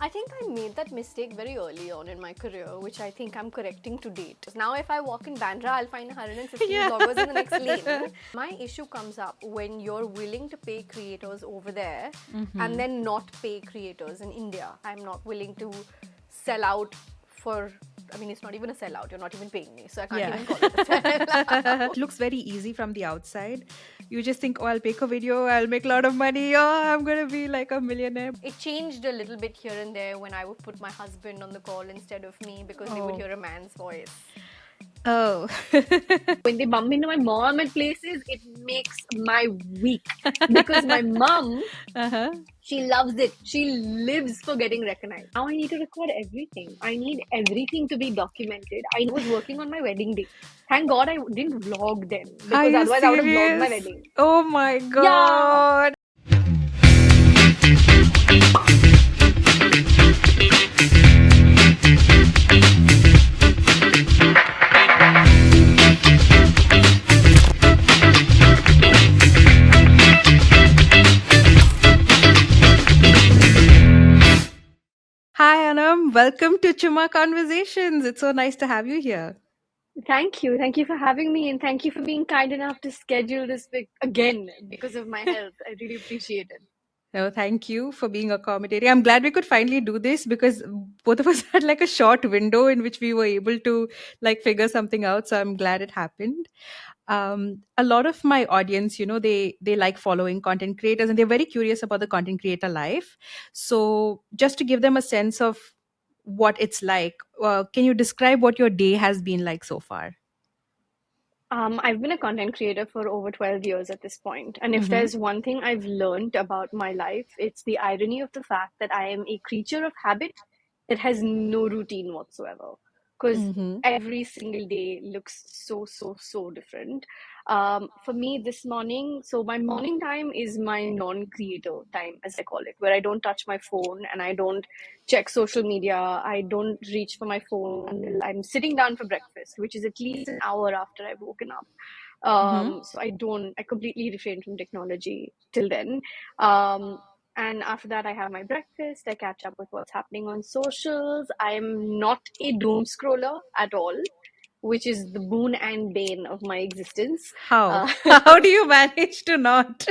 I think I made that mistake very early on in my career, which I think I'm correcting to date. Now, if I walk in Bandra, I'll find 115 Yeah. bloggers in the next lane. My issue comes up when you're willing to pay creators over there and then not pay creators in India. I'm not willing to sell out for. I mean, it's not even a sellout. You're not even paying me, so I can't Yeah. even call it a sellout. It looks very easy from the outside. You just think, oh, I'll make a video, I'll make a lot of money, oh, I'm going to be like a millionaire. It changed a little bit here and there when I would put my husband on the call instead of me because they would Oh. hear a man's voice. Oh. When they bump into my mom at places, it makes my week. Because my mom, Uh-huh. she loves it. She lives for getting recognized. Now I need to record everything. I need everything to be documented. I was working on my wedding day. Thank God I didn't vlog then Are because you otherwise I would have vlogged my serious? wedding. Oh my Yeah. God. Hi, Anam. Welcome to Chumma Conversations. It's so nice to have you here. Thank you. Thank you for having me and thank you for being kind enough to schedule this again because of my health. I really appreciate it. No, thank you for being accommodating. I'm glad we could finally do this because both of us had like a short window in which we were able to like figure something out. So I'm glad it happened. A lot of my audience, they like following content creators and they're very curious about the content creator life. So just to give them a sense of what it's like, can you describe what your day has been like so far? I've been a content creator for over 12 years at this point. And if Mm-hmm. there's one thing I've learned about my life, it's the irony of the fact that I am a creature of habit that has no routine whatsoever. Because Mm-hmm. every single day looks so, so, so different. For me, this morning, so my morning time is my non-creator time, as I call it, where I don't touch my phone and I don't check social media. I don't reach for my phone until I'm sitting down for breakfast, which is at least an hour after I've woken up. Mm-hmm. So I completely refrain from technology till then. Um, and after that, I have my breakfast. I catch up with what's happening on socials. I'm not a doom scroller at all, which is the boon and bane of my existence. How? Uh, How do you manage to not?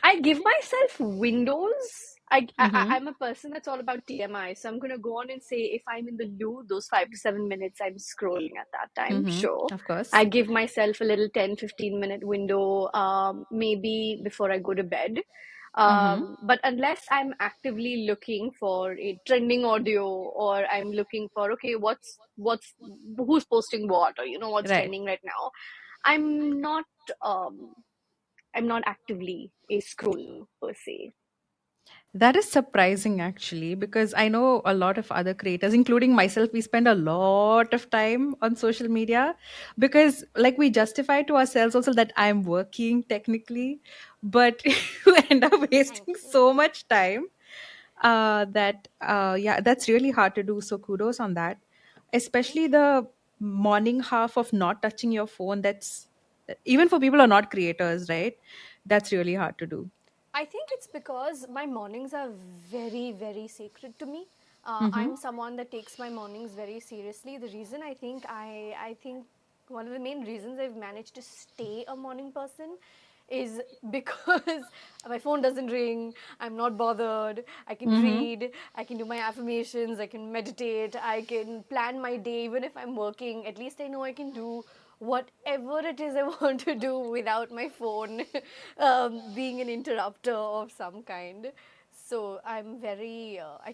I give myself windows. Mm-hmm. I'm a person that's all about TMI. So I'm going to go on and say if I'm in the loo, those 5 to 7 minutes I'm scrolling at that time, Mm-hmm. sure. Of course. I give myself a little 10-15 minute window, maybe before I go to bed. Mm-hmm. But unless I'm actively looking for a trending audio or I'm looking for, okay, who's posting what or, what's Right. trending right now, I'm not, um, I'm not actively a scroller per se. That is surprising actually, because I know a lot of other creators, including myself, we spend a lot of time on social media because, like, we justify to ourselves also that I'm working technically, but you end up Thank wasting you. so much time yeah, that's really hard to do. So, kudos on that, especially Thank you. the morning half of not touching your phone. That's even for people who are not creators, right? That's really hard to do. I think it's because my mornings are very, very sacred to me. Mm-hmm. I'm someone that takes my mornings very seriously. The reason I think one of the main reasons I've managed to stay a morning person is because my phone doesn't ring, I'm not bothered, I can Mm-hmm. read, I can do my affirmations, I can meditate, I can plan my day even if I'm working. At least I know I can do whatever it is I want to do without my phone being an interrupter of some kind. So I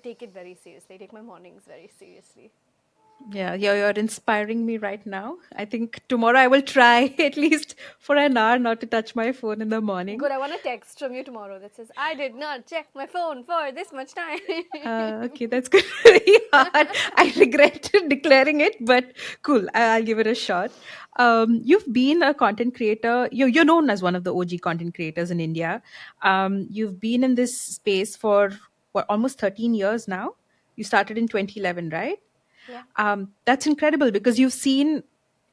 take it very seriously. I take my mornings very seriously. Yeah, you're inspiring me right now. I think tomorrow I will try at least for an hour not to touch my phone in the morning. Good, I want a text from you tomorrow that says, I did not check my phone for this much time. Okay, that's good. Very hard. I regret declaring it, but cool. I'll give it a shot. You've been a content creator. You're known as one of the OG content creators in India. You've been in this space for what, almost 13 years now. You started in 2011, right? Yeah. That's incredible because you've seen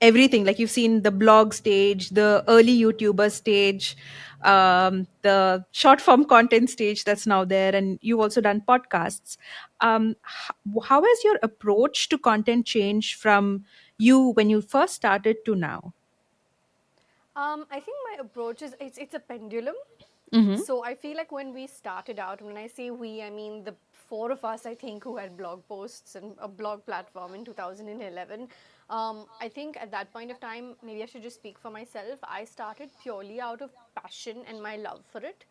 everything. Like you've seen the blog stage, the early YouTuber stage, the short form content stage that's now there, and you've also done podcasts. How has your approach to content changed from you when you first started to now? I think my approach is it's a pendulum. Mm-hmm. So I feel like when we started out, when I say we, I mean the four of us, I think, who had blog posts and a blog platform in 2011. I think at that point of time, maybe I should just speak for myself. I started purely out of passion and my love for it.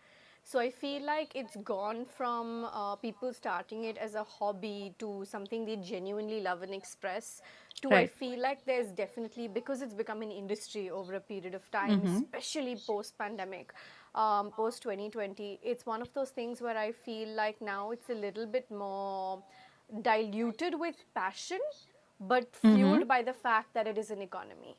So I feel like it's gone from people starting it as a hobby to something they genuinely love and express to I Right. feel like there's definitely, because it's become an industry over a period of time, Mm-hmm. especially post pandemic, post 2020, it's one of those things where I feel like now it's a little bit more diluted with passion, but Mm-hmm. fueled by the fact that it is an economy.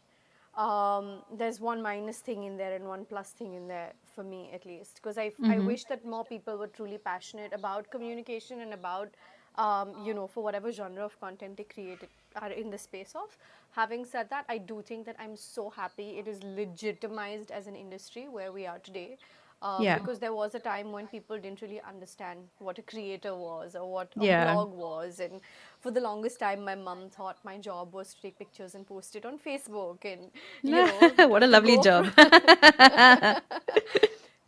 There's one minus thing in there and one plus thing in there for me at least, because I Mm-hmm. wish that more people were truly passionate about communication and about for whatever genre of content they create are in the space of. Having said that, I do think that I'm so happy it is legitimized as an industry where we are today, Yeah. because there was a time when people didn't really understand what a creator was or what a Yeah. blog was. And for the longest time, my mum thought my job was to take pictures and post it on Facebook. And, What a to lovely go from job.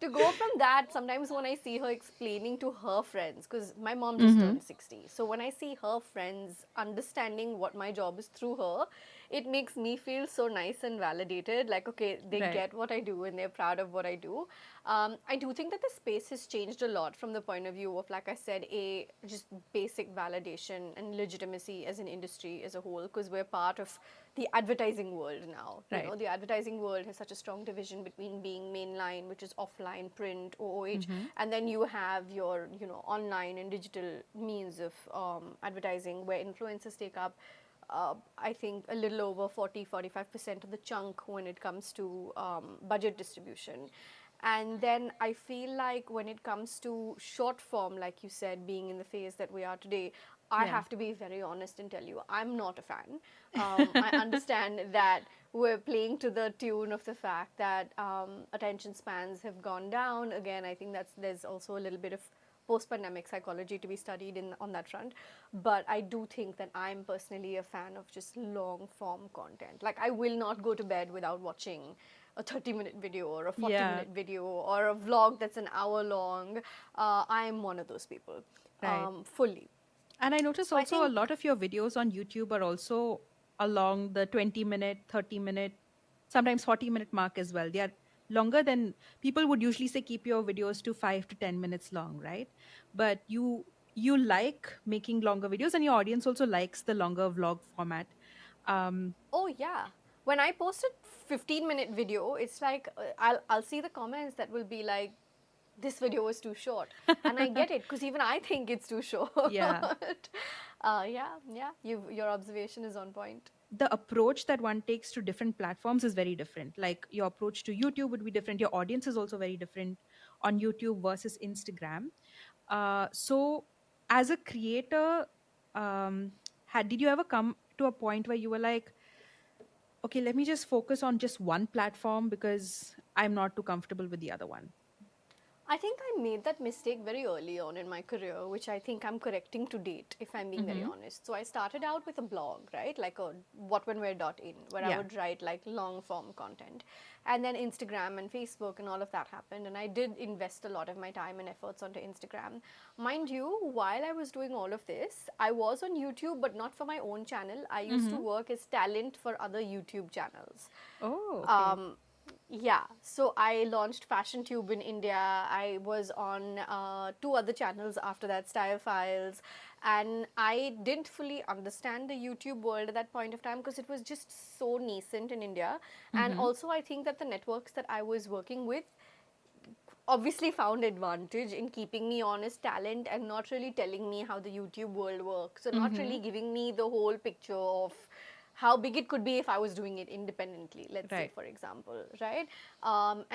to go from that, sometimes when I see her explaining to her friends, because my mom just Mm-hmm. turned 60, so when I see her friends understanding what my job is through her, it makes me feel so nice and validated, like, okay, they Right. get what I do and they're proud of what I do. I do think that the space has changed a lot from the point of view of, like I said, a just basic validation and legitimacy as an industry as a whole, because we're part of the advertising world now. Right. The advertising world has such a strong division between being mainline, which is offline, print, OOH, Mm-hmm. and then you have your, online and digital means of advertising where influencers take up I think a little over 40-45% of the chunk when it comes to budget distribution. And then I feel like when it comes to short form, like you said, being in the phase that we are today, I Yeah. have to be very honest and tell you, I'm not a fan. I understand that we're playing to the tune of the fact that attention spans have gone down. Again, I think there's also a little bit of post-pandemic psychology to be studied in on that front, but I do think that I'm personally a fan of just long form content. Like, I will not go to bed without watching a 30-minute video or a Yeah. 40-minute video or a vlog that's an hour long. I'm one of those people, Right. fully. And I notice So I also a think, lot of your videos on YouTube are also along the 20-minute, 30-minute, sometimes 40-minute mark as well. They are longer than people would usually say keep your videos to 5 to 10 minutes long, right? But you like making longer videos and your audience also likes the longer vlog format. Um oh yeah, when I post a 15-minute video, it's like I'll see the comments that will be like, this video is too short, and I get it because even I think it's too short. yeah. Yeah, your observation is on point. The approach that one takes to different platforms is very different. Like your approach to YouTube would be different. Your audience is also very different on YouTube versus Instagram. So, as a creator, did you ever come to a point where you were like, okay, let me just focus on just one platform because I'm not too comfortable with the other one? I think I made that mistake very early on in my career, which I think I'm correcting to date, if I'm being very Mm-hmm. honest. So I started out with a blog, right? Like a whatwhenwhere.in, where I Yeah. would write like long form content. And then Instagram and Facebook and all of that happened. And I did invest a lot of my time and efforts onto Instagram. Mind you, while I was doing all of this, I was on YouTube, but not for my own channel. I used to Mm-hmm. work as talent for other YouTube channels. Oh, okay. Um, yeah, so I launched Fashion Tube in India. I was on two other channels after that, Style Files, and I didn't fully understand the YouTube world at that point of time because it was just so nascent in India. And Mm-hmm. also, I think that the networks that I was working with obviously found advantage in keeping me on as talent and not really telling me how the YouTube world works. So not Mm-hmm. really giving me the whole picture of how big it could be if I was doing it independently, let's say, Right. for example, right?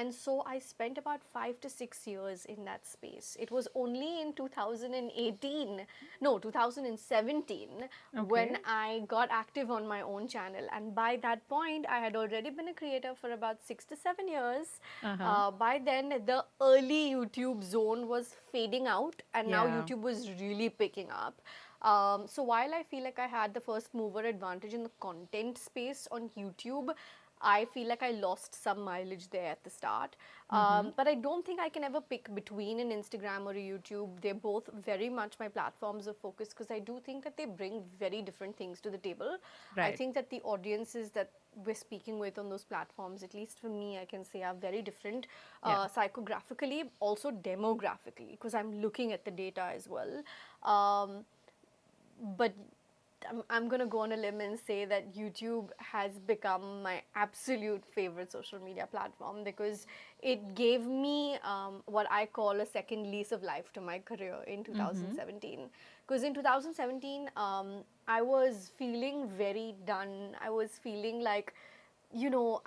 And so I spent about 5 to 6 years in that space. It was only in 2018, no, 2017, Okay. when I got active on my own channel. And by that point, I had already been a creator for about 6 to 7 years. Uh-huh. By then, the early YouTube zone was fading out, and now Yeah. YouTube was really picking up. So while I feel like I had the first mover advantage in the content space on YouTube, I feel like I lost some mileage there at the start. Mm-hmm. But I don't think I can ever pick between an Instagram or a YouTube. They're both very much my platforms of focus because I do think that they bring very different things to the table. I Right. think that the audiences that we're speaking with on those platforms, at least for me, I can say are very different Yeah. psychographically, also demographically, because I'm looking at the data as well. But I'm gonna go on a limb and say that YouTube has become my absolute favorite social media platform because it gave me what I call a second lease of life to my career in Mm-hmm. 2017. Because in 2017, I was feeling very done. I was feeling like,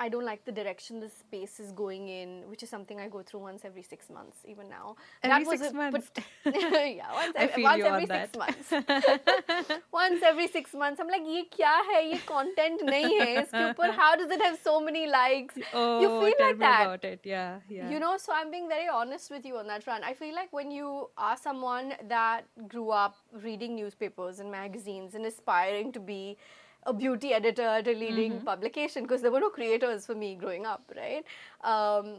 I don't like the direction the space is going in, which is something I go through once every 6 months, even now. Every That was six a, but months. yeah, I feel once you every on six that. months. Once every 6 months, I'm like, ये क्या है? ये content नहीं है. इसके ऊपर, how does it have so many likes? You Oh, feel tell like me that. about it. Yeah, yeah. So I'm being very honest with you on that front. I feel like when you are someone that grew up reading newspapers and magazines and aspiring to be a beauty editor at a leading Mm-hmm. publication, because there were no creators for me growing up, right? Um,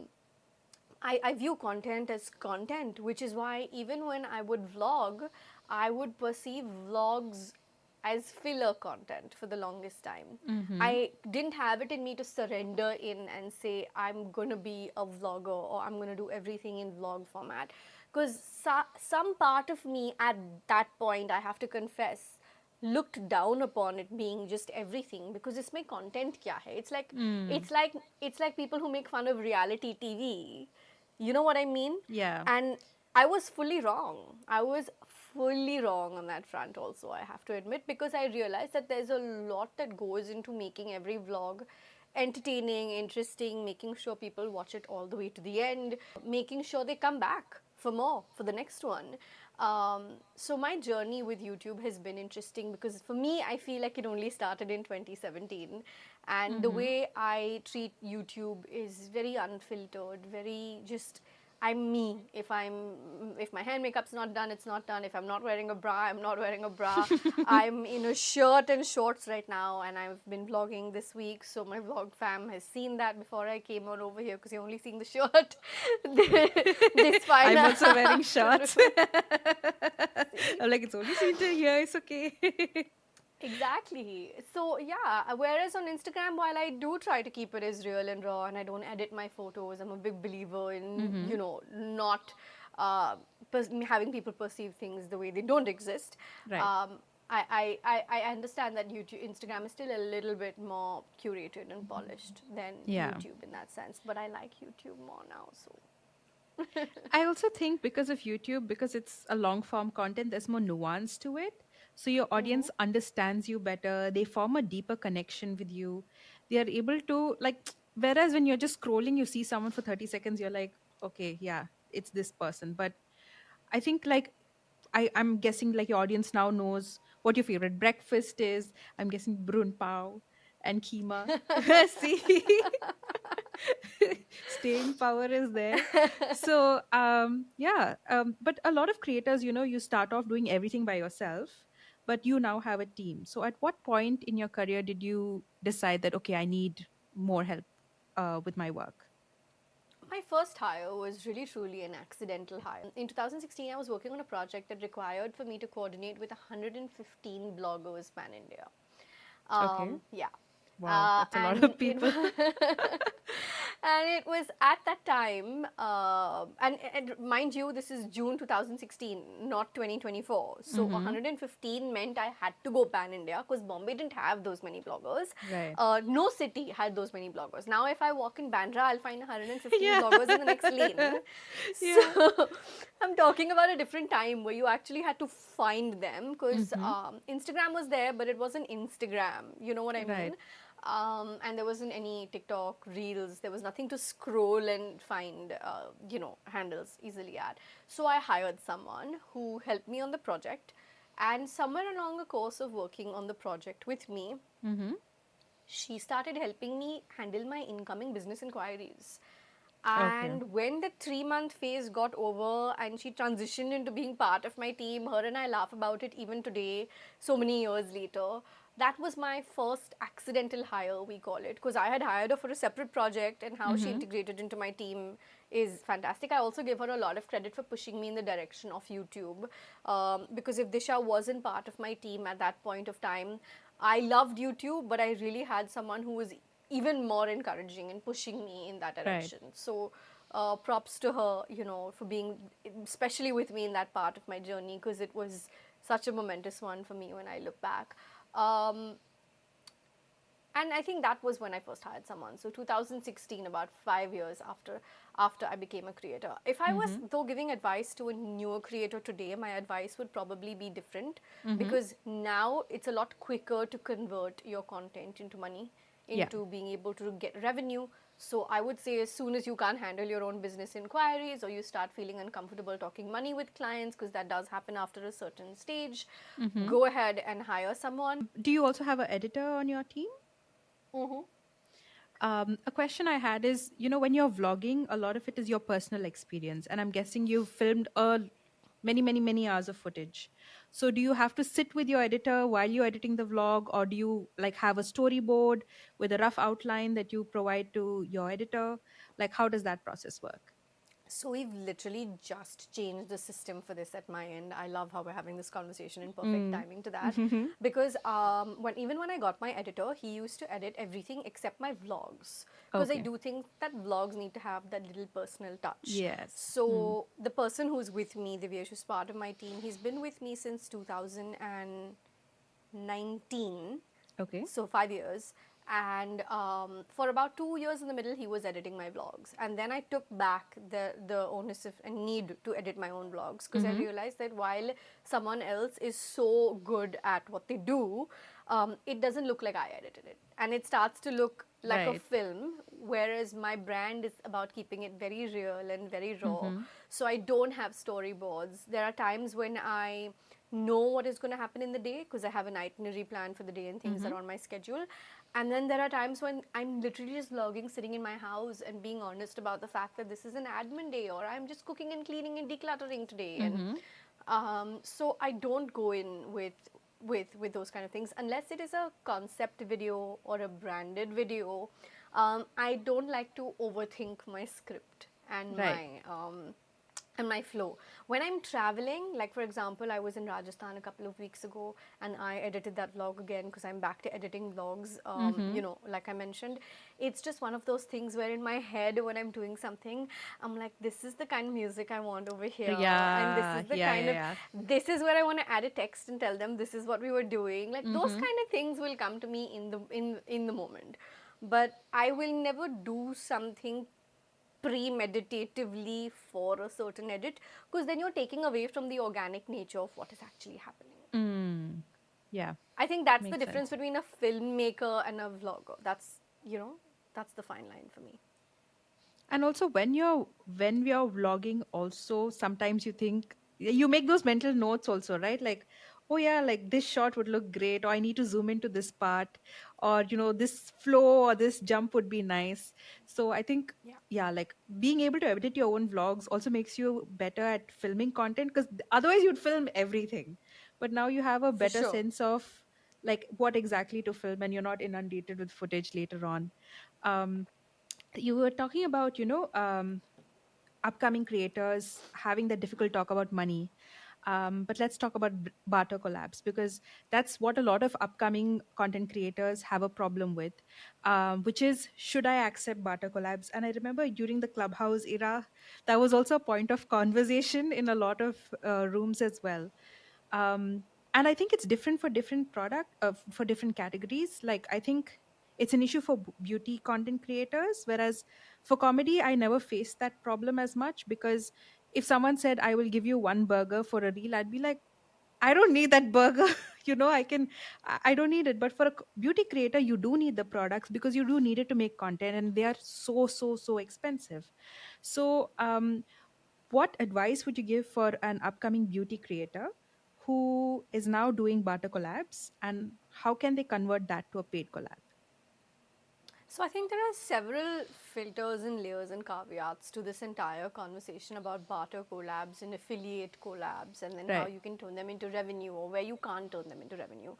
I view content as content, which is why even when I would vlog, I would perceive vlogs as filler content for the longest time. Mm-hmm. I didn't have it in me to surrender in and say, I'm going to be a vlogger or I'm going to do everything in vlog format. Because some part of me at that point, I have to confess, looked down upon it being just everything because इसमें content क्या है? Mm. It's like people who make fun of reality TV. You know what I mean? Yeah. And I was fully wrong. I was fully wrong on that front also, I have to admit, because I realized that there's a lot that goes into making every vlog entertaining, interesting, making sure people watch it all the way to the end, making sure they come back for more, for the next one. So my journey with YouTube has been interesting because for me, I feel like it only started in 2017. And the Mm-hmm. way I treat YouTube is very unfiltered, very just I'm me. If my hand makeup's not done, it's not done. If I'm not wearing a bra, I'm not wearing a bra. I'm in a shirt and shorts right now, and I've been vlogging this week, so my vlog fam has seen that before I came on over here because you're only seeing the shirt. This fine I'm also wearing shorts. afternoon. I'm like, it's only seen to here. It's okay. Exactly. So yeah, whereas on Instagram, while I do try to keep it as real and raw, and I don't edit my photos, I'm a big believer in Mm-hmm. not having people perceive things the way they don't exist. Right. Um, I understand that Instagram is still a little bit more curated and polished than Yeah. YouTube in that sense, but I like YouTube more now. So I also think because of YouTube, because it's a long form content, there's more nuance to it. So your audience understands you better. They form a deeper connection with you. They are able to, like, whereas when you're just scrolling, you see someone for 30 seconds, you're like, okay, yeah, it's this person. But I think, like, I'm guessing like your audience now knows what your favorite breakfast is. I'm guessing brun pao and keema. See, staying power is there. So yeah, but a lot of creators, you start off doing everything by yourself, but you now have a team. So at what point in your career did you decide that, okay, I need more help with my work? my first hire was really truly an accidental hire. In 2016, I was working on a project that required for me to coordinate with 115 bloggers pan India. Okay. Yeah. Wow, that's a lot And of people. And it was at that time, and mind you, this is June 2016, not 2024. So Mm-hmm. 115 meant I had to go pan India because Bombay didn't have those many bloggers. Right. No city had those many bloggers. Now, if I walk in Bandra, I'll find 115 Yeah. bloggers in the next lane. Yeah. So I'm talking about a different time where you actually had to find them because Mm-hmm. Instagram was there, but it wasn't Instagram. You know what I Right. mean? And there wasn't any TikTok reels. There was nothing to scroll and find, handles easily at. So I hired someone who helped me on the project, and somewhere along the course of working on the project with me, Mm-hmm. she started helping me handle my incoming business inquiries. Okay. And when the 3 month phase got over and she transitioned into being part of my team, her and I laugh about it even today, so many years later. That was my first accidental hire, we call it, because I had hired her for a separate project, and how she Mm-hmm. integrated into my team is fantastic. I also give her a lot of credit for pushing me in the direction of YouTube, because if Disha wasn't part of my team at that point of time, I loved YouTube, but I really had someone who was even more encouraging and pushing me in that Right. direction. So, props to her, for being, especially with me in that part of my journey, because it was such a momentous one for me when I look back. Um, and I think that was when I first hired someone. So 2016, about 5 years after I became a creator. If I was Mm-hmm. though giving advice to a newer creator today, my advice would probably be different, Mm-hmm. because now it's a lot quicker to convert your content into money, Yeah. into being able to get revenue. So I would say, as soon as you can't handle your own business inquiries, or you start feeling uncomfortable talking money with clients, because that does happen after a certain stage, Mm-hmm. go ahead and hire someone. Do you also have an editor on your team? Mm-hmm. A question I had is, when you're vlogging, a lot of it is your personal experience, and I'm guessing you've filmed many, many, many hours of footage. So, do you have to sit with your editor while you're editing the vlog, or do you like have a storyboard with a rough outline that you provide to your editor? Like, how does that process work? So we've literally just changed the system for this at my end. I love how we're having this conversation in perfect Mm. timing to that, because when I got my editor, he used to edit everything except my vlogs, because I Okay. do think that vlogs need to have that little personal touch. Yes. Mm. So the person who's with me, Divyesh, who's part of my team, he's been with me since 2019, Okay. so 5 years. And for about 2 years in the middle, he was editing my vlogs, and then I took back the onus of and need to edit my own vlogs, because I Mm-hmm. realized that while someone else is so good at what they do, it doesn't look like I edited it, and it starts to look like a Right. film, whereas my brand is about keeping it very real and very raw. Mm-hmm. So I don't have storyboards. There are times when I know what is going to happen in the day, because I have an itinerary plan for the day and things Mm-hmm. that are on my schedule. And then there are times when I'm literally just vlogging, sitting in my house and being honest about the fact that this is an admin day, or I'm just cooking and cleaning and decluttering today. And Mm-hmm. so I don't go in with those kind of things unless it is a concept video or a branded video. I don't like to overthink my script and Right. my flow. When I'm traveling, like for example, I was in Rajasthan a couple of weeks ago, and I edited that vlog again, because I'm back to editing vlogs. Mm-hmm. Like I mentioned, it's just one of those things where in my head, when I'm doing something, I'm like, this is the kind of music I want over here, and this Yeah. is the Yeah. kind Yeah. of, Yeah. this is where I want to add a text and tell them this is what we were doing. Like those Mm-hmm. kind of things will come to me in the moment, but I will never do something premeditatively for a certain edit, because then you're taking away from the organic nature of what is actually happening. Mm. Yeah. I think that's the Makes difference sense. between a filmmaker and a vlogger. That's the fine line for me. And also when we are vlogging, also sometimes you think you make those mental notes also, right? Like, oh yeah, like this shot would look great, or I need to zoom into this part, or this flow or this jump would be nice. So I think, Yeah, yeah, like being able to edit your own vlogs also makes you better at filming content, because otherwise you'd film everything. But now you have a for better sure. sense of like what exactly to film, and you're not inundated with footage later on. um you were talking about upcoming creators having that difficult talk about money. But let's talk about barter collabs, because that's what a lot of upcoming content creators have a problem with, which is, should I accept barter collabs? And I remember during the Clubhouse era, that was also a point of conversation in a lot of rooms as well. um, and I think it's different for different product, for different categories. Like, I think it's an issue for beauty content creators, whereas for comedy I never faced that problem as much, because if someone said, I will give you one burger for a reel, I'd be like, I don't need that burger. I don't need it. But for a beauty creator, you do need the products, because you do need it to make content, and they are so, so, so expensive. So what advice would you give for an upcoming beauty creator who is now doing barter collabs, and how can they convert that to a paid collab? So I think there are several filters and layers and caveats to this entire conversation about barter collabs and affiliate collabs, and then how Right. you can turn them into revenue or where you can't turn them into revenue.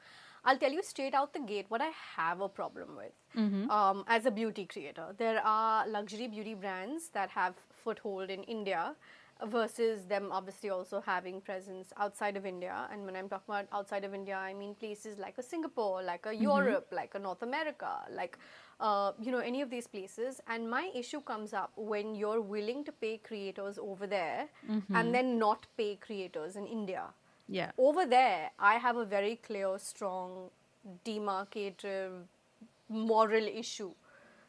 I'll tell you straight out the gate what I have a problem with. Mm-hmm. As a beauty creator, there are luxury beauty brands that have foothold in India versus them obviously also having presence outside of India. And when I'm talking about outside of India, I mean places like a Singapore, like a Mm-hmm. Europe, like a North America, like any of these places. And my issue comes up when you're willing to pay creators over there and Mm-hmm. then not pay creators in India. Yeah. Over there, I have a very clear, strong, demarcative moral issue,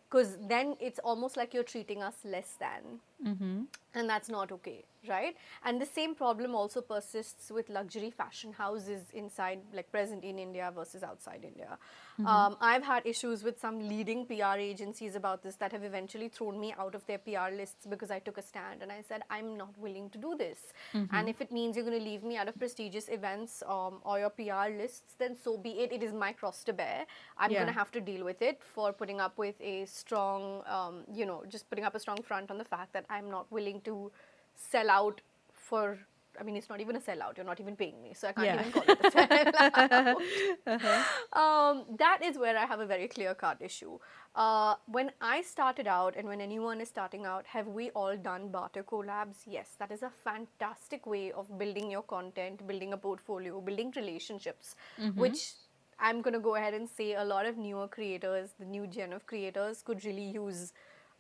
because then it's almost like you're treating us less than, Mm-hmm. and that's not okay, right? And the same problem also persists with luxury fashion houses inside, like present in India versus outside India. Mm-hmm. I've had issues with some leading PR agencies about this that have eventually thrown me out of their PR lists because I took a stand and I said, I'm not willing to do this. Mm-hmm. And if it means you're going to leave me out of prestigious events or your PR lists, then so be it. It is my cross to bear. I'm going Yeah. to have to deal with it for putting up with a strong, just putting up a strong front on the fact that I'm not willing to sell out for. I mean, it's not even a sellout. You're not even paying me, so I can't Yeah. even call it a sellout. Uh-huh. That is where I have a very clear cut issue. When I started out, and when anyone is starting out, have we all done barter collabs? Yes, that is a fantastic way of building your content, building a portfolio, building relationships, Mm-hmm. which I'm going to go ahead and say a lot of newer creators, the new gen of creators, could really use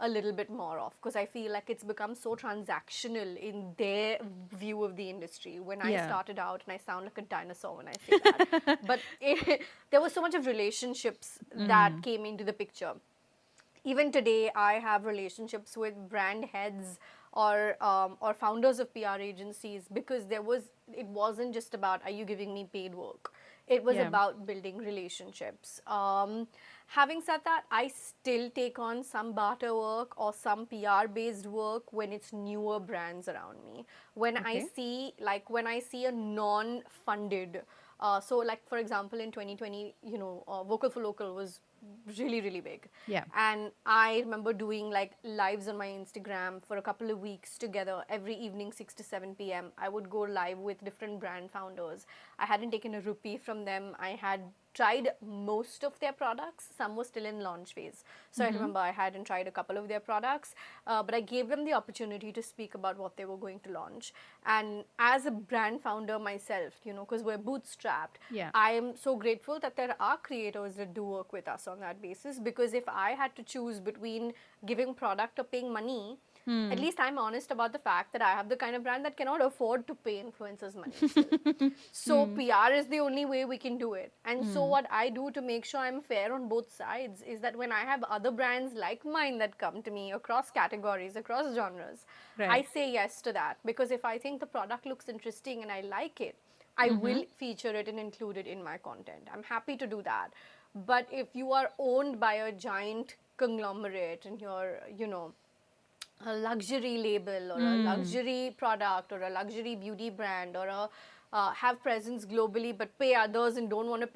a little bit more of, because I feel like it's become so transactional in their view of the industry. When I Yeah. started out, and I sound like a dinosaur when I say that, but there was so much of relationships that Mm. came into the picture. Even today, I have relationships with brand heads or founders of PR agencies, because it wasn't just about, are you giving me paid work? It was Yeah. about building relationships. Having said that, I still take on some barter work or some PR based work when it's newer brands around me. Okay. When I see a non funded, so like for example in 2020, Vocal for Local was really really big, Yeah. and I remember doing like lives on my Instagram for a couple of weeks together every evening, 6 to 7 p.m. I would go live with different brand founders. I hadn't taken a rupee from them. I had tried most of their products. Some were still in launch phase, so I Mm-hmm. remember I hadn't tried a couple of their products, but I gave them the opportunity to speak about what they were going to launch. And as a brand founder myself, because we're bootstrapped, Yeah. I am so grateful that there are creators that do work with us on that basis, because if I had to choose between giving product or paying money, at Hmm. least I'm honest about the fact that I have the kind of brand that cannot afford to pay influencers money still. So Hmm. PR is the only way we can do it. And so Hmm. what I do to make sure I'm fair on both sides is that when I have other brands like mine that come to me across categories, across genres, I Right. say yes to that, because if I think the product looks interesting and I like it, I Mm-hmm. will feature it and include it in my content. I'm happy to do that. But if you are owned by a giant conglomerate and you're, a luxury label or a Hmm. luxury product or a luxury beauty brand or have presence globally but pay others and don't want to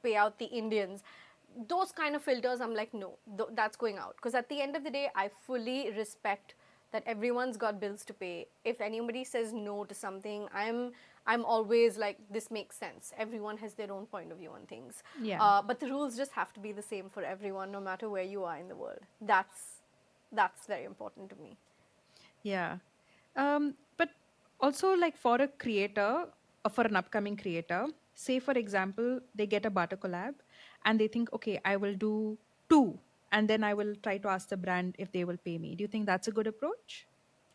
pay out the Indians, those kind of filters, I'm like, no, that's going out. Because at the end of the day, I fully respect that everyone's got bills to pay. If anybody says no to something, I'm always like, this makes sense. Everyone has their own point of view on things, Yeah. but the rules just have to be the same for everyone, no matter where you are in the world. That's very important to me. Yeah. But Also, like for a creator, or for an upcoming creator, say for example, they get a barter collab and they think, okay, I will do two, and then I will try to ask the brand if they will pay me. Do you think that's a good approach?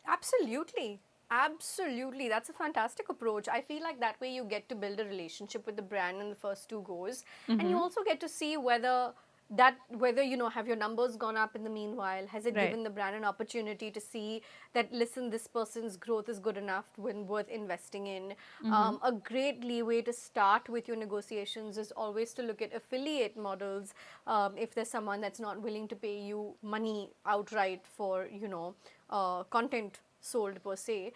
Absolutely. Absolutely. That's a fantastic approach. I feel like that way you get to build a relationship with the brand in the first two goes. And you Mm-hmm. also get to see whether have your numbers gone up in the meanwhile, has it Right. given the brand an opportunity to see that, listen, this person's growth is good enough when worth investing in. Mm-hmm. A great leeway to start with your negotiations is always to look at affiliate models. If there's someone that's not willing to pay you money outright for content sold per se.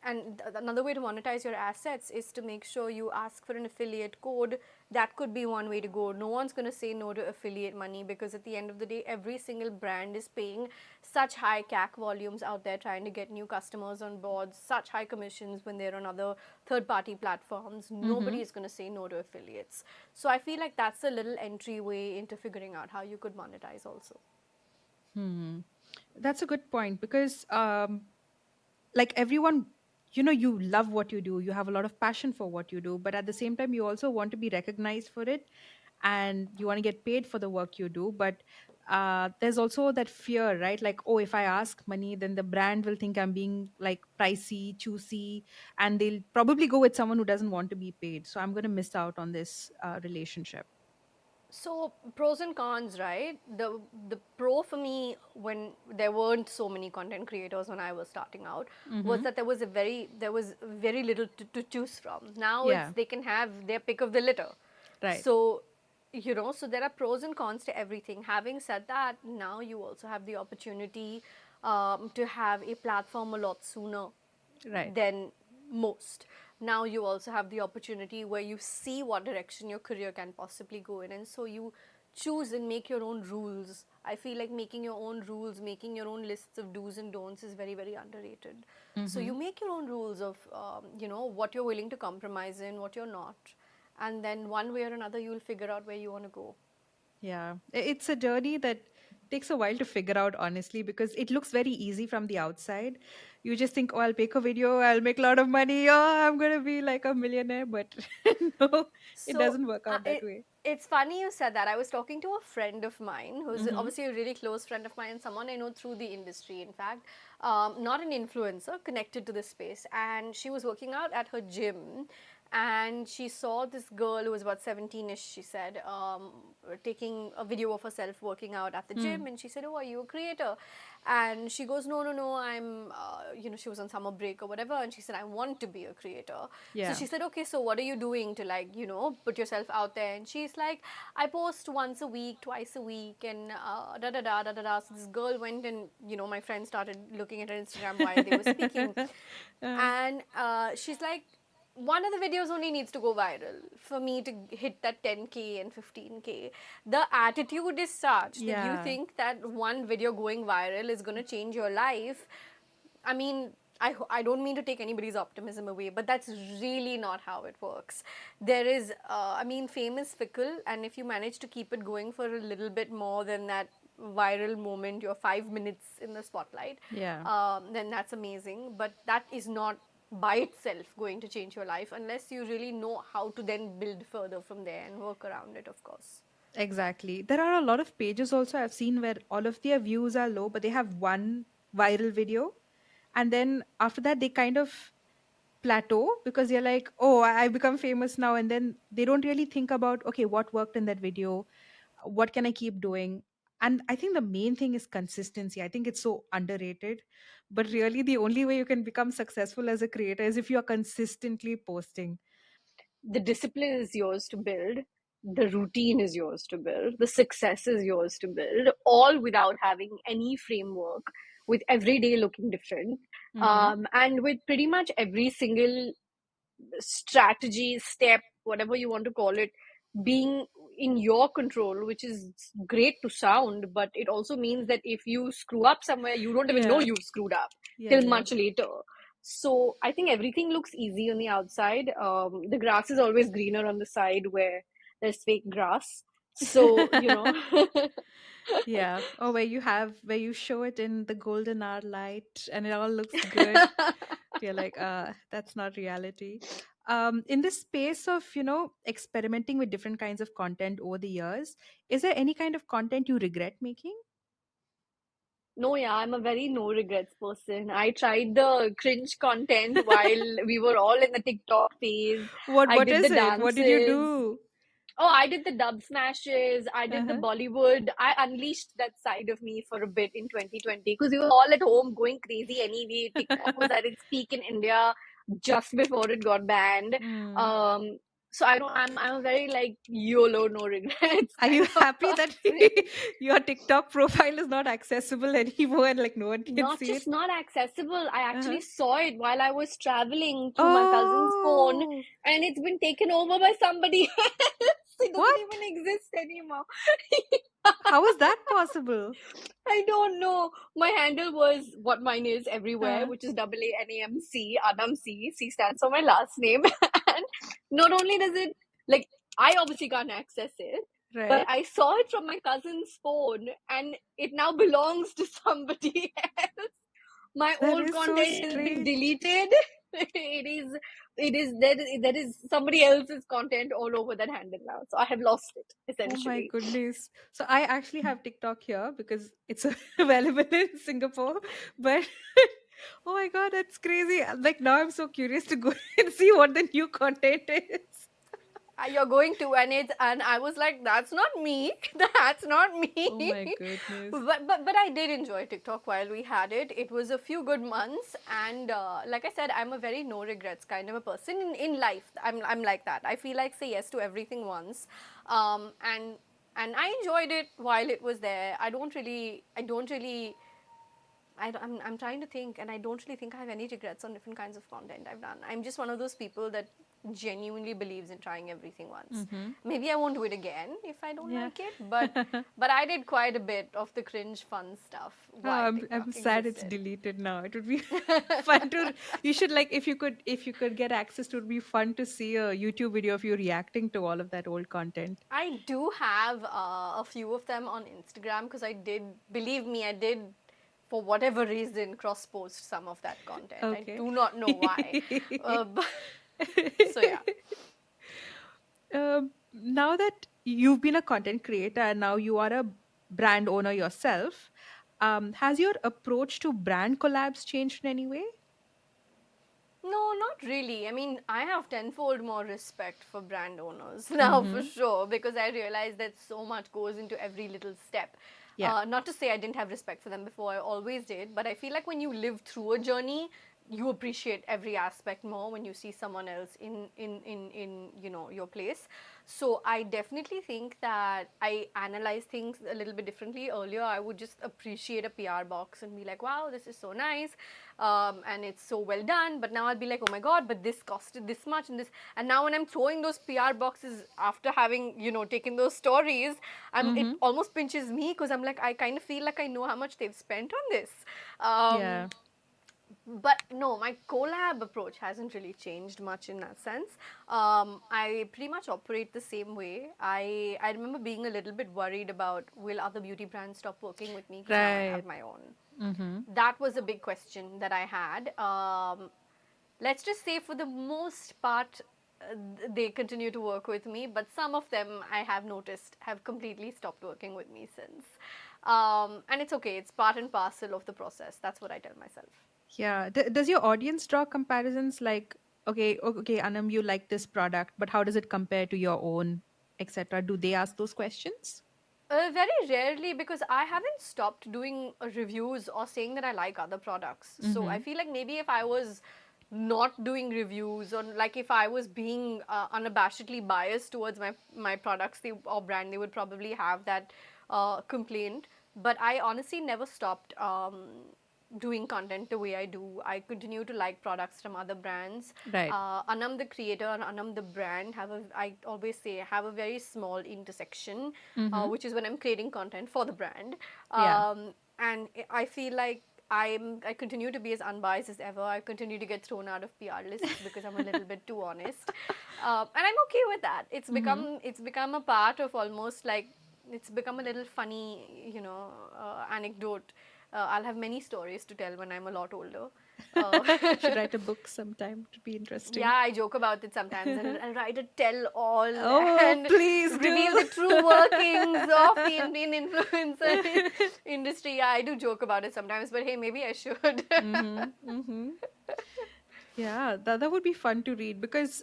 And another way to monetize your assets is to make sure you ask for an affiliate code. That could be one way to go. No one's going to say no to affiliate money, because at the end of the day, every single brand is paying such high CAC volumes out there trying to get new customers on board, such high commissions when they're on other third party platforms. Mm-hmm. Nobody is going to say no to affiliates. So I feel like that's a little entryway into figuring out how you could monetize also. Hmm. That's a good point because, like everyone, you love what you do, you have a lot of passion for what you do, but at the same time, you also want to be recognized for it and you want to get paid for the work you do. But there's also that fear, right? Like, oh, if I ask money, then the brand will think I'm being like pricey, choosy, and they'll probably go with someone who doesn't want to be paid. So I'm going to miss out on this relationship. So pros and cons, right? The pro for me, when there weren't so many content creators when I was starting out, was Mm-hmm. that there was very little to choose from. Now it's Yeah. they can have their pick of the litter. Right. So so there are pros and cons to everything. Having said that, now you also have the opportunity to have a platform a lot sooner Right. than most. Now you also have the opportunity where you see what direction your career can possibly go in, and so you choose and make your own rules. I feel like making your own rules, making your own lists of do's and don'ts is very, very underrated. So Mm-hmm. you make your own rules of, what you're willing to compromise in, what you're not, and then one way or another, you'll figure out where you want to go. Yeah, it's a journey that takes a while to figure out, honestly, because it looks very easy from the outside. You just think, oh, I'll make a video, I'll make a lot of money, oh, I'm gonna be like a millionaire. But no, it So doesn't work out that way. it's funny you said that. I was talking to a friend of mine who's Mm-hmm. obviously a really close friend of mine, and someone I know through the industry, in fact, not an influencer, connected to this space. And she was working out at her gym, and she saw this girl who was about 17ish, she said, taking a video of herself working out at the Hmm. gym. And she said, "Oh, are you a creator?" And she goes, "No, no, no, I'm," she was on summer break or whatever. And she said, "I want to be a creator." So Yeah. she said, "Okay, so what are you doing to, like, put yourself out there?" And she's like, "I post once a week, twice a week, and da da da da da da." So this girl went, and, my friend started looking at her Instagram while they were speaking. Uh, And she's like, one of the videos only needs to go viral for me to hit that 10K and 15K. The attitude is such that you yeah. think that one video going viral is going to change your life. I mean, I don't mean to take anybody's optimism away, but that's really not how it works. There is, fame is fickle, and if you manage to keep it going for a little bit more than that viral moment, your 5 minutes in the spotlight, Yeah. then that's amazing. But that is not by itself going to change your life unless you really know how to then build further from there and work around it, of course. Exactly. There are a lot of pages also I've seen where all of their views are low, but they have one viral video. And then after that, they kind of plateau because they're like, oh, I become famous now. And then they don't really think about, okay, what worked in that video? What can I keep doing? And I think the main thing is consistency. I think it's so underrated. But really, the only way you can become successful as a creator is if you are consistently posting. The discipline is yours to build, the routine is yours to build, the success is yours to build, all without having any framework, with every day looking different, Mm-hmm. and with pretty much every single strategy, step, whatever you want to call it, being in your control, which is great to sound, but it also means that if you screw up somewhere, you don't even know Yeah. you've screwed up Yeah. till Yeah. much later. So I think everything looks easy on the outside. The grass is always greener on the side where there's fake grass. So, Yeah. Oh, where you show it in the golden hour light and it all looks good. You're like, that's not reality. In this space of, experimenting with different kinds of content over the years, is there any kind of content you regret making? No, yeah, I'm a very no regrets person. I tried the cringe content while we were all in the TikTok phase. What I what did the is it? What did you dances. do? Oh, I did the dub smashes. I did the Uh-huh. Bollywood. I unleashed that side of me for a bit in 2020 because we were all at home going crazy anyway. TikTok was at its peak in India just before it got banned. Hmm. Um, so I'm a very like YOLO, no regrets Are you kind of happy that person. your TikTok profile is not accessible anymore and like no one can Not see just it? not accessible. I Uh-huh. actually saw it while I was traveling through my cousin's phone, Oh, and it's been taken over by somebody else. It doesn't what? even exist anymore. How is that possible? I don't know. My handle was what mine is everywhere, Uh, which is AANAMC, Aanam C. C stands for my last name. And not only does it, like, I obviously can't access it, but right. I saw it from my cousin's phone and it now belongs to somebody else. My That old is so content has been strange. deleted. There is somebody else's content all over that handle now. So I have lost it, Oh my essentially. goodness. So I actually have TikTok here because it's available in Singapore. But oh my God, that's crazy. Like now I'm so curious to go and see what the new content is. You're going to, and I was like, that's not me. That's not Oh my me. goodness. But I did enjoy TikTok while we had it. It was a few good months, and like I said, I'm a very no regrets kind of a person in life. I'm like that. I feel like say yes to everything once, and I enjoyed it while it was there. I'm trying to think, and I don't really think I have any regrets on different kinds of content I've done. I'm just one of those people that genuinely believes in trying everything once. Mm-hmm. Maybe I won't do it again if I don't Yeah. like it, but I did quite a bit of the cringe fun stuff Oh, while I'm TikTok sad it's existed. deleted now. It would be fun to you should like if you could get access to it would be fun to see a YouTube video of you reacting to all of that old content. I do have a few of them on Instagram because I did, believe me, I did, for whatever reason, cross post some of that content. I Okay. do not know why. But, so, yeah. Now that you've been a content creator and now you are a brand owner yourself, has your approach to brand collabs changed in any way? No, not really. I mean, I have tenfold more respect for brand owners now for Mm-hmm. sure because I realize that so much goes into every little step. Yeah. Not to say I didn't have respect for them before, I always did, but I feel like when you live through a journey, you appreciate every aspect more when you see someone else in your place. So I definitely think that I analyze things a little bit differently. Earlier I would just appreciate a PR box and be like, wow, this is so nice, and it's so well done. But now I'll be like, oh my god, but this costed this much, and now when I'm throwing those PR boxes after having taken those stories, it Mm-hmm. almost pinches me because I'm like, I kind of feel like I know how much they've spent on this. um, Yeah. but no, my collab approach hasn't really changed much in that sense. I pretty much operate the same way. I remember being a little bit worried about, will other beauty brands stop working with me because now I have Right. my own. Mm-hmm. That was a big question that I had. Let's just say for the most part, they continue to work with me, but some of them I have noticed have completely stopped working with me since. And it's okay, it's part and parcel of the process. That's what I tell myself. Yeah. Does your audience draw comparisons like, okay, Anam, you like this product, but how does it compare to your own, etc.? Do they ask those questions? Very rarely because I haven't stopped doing reviews or saying that I like other products. So I Mm-hmm. feel like maybe if I was not doing reviews, or like if I was being unabashedly biased towards my products or brand, they would probably have that complaint. But I honestly never stopped doing content the way I do. I continue to like products from other brands. Right. Anam the creator and Anam the brand I always say, have a very small intersection, Mm-hmm. which is when I'm creating content for the brand. Yeah. And I feel like I continue to be as unbiased as ever. I continue to get thrown out of PR lists because I'm a little bit too honest, and I'm okay with that. Mm-hmm. It's become a part of almost like, it's become a little funny, anecdote. I'll have many stories to tell when I'm a lot older. Uh, Should write a book sometime. To be interesting. yeah, I joke about it sometimes, and I'll write a tell all Oh, and please reveal do. the true workings of the Indian influencer industry. Yeah, I do joke about it sometimes, but hey, maybe I should. Mm-hmm. Yeah, that would be fun to read because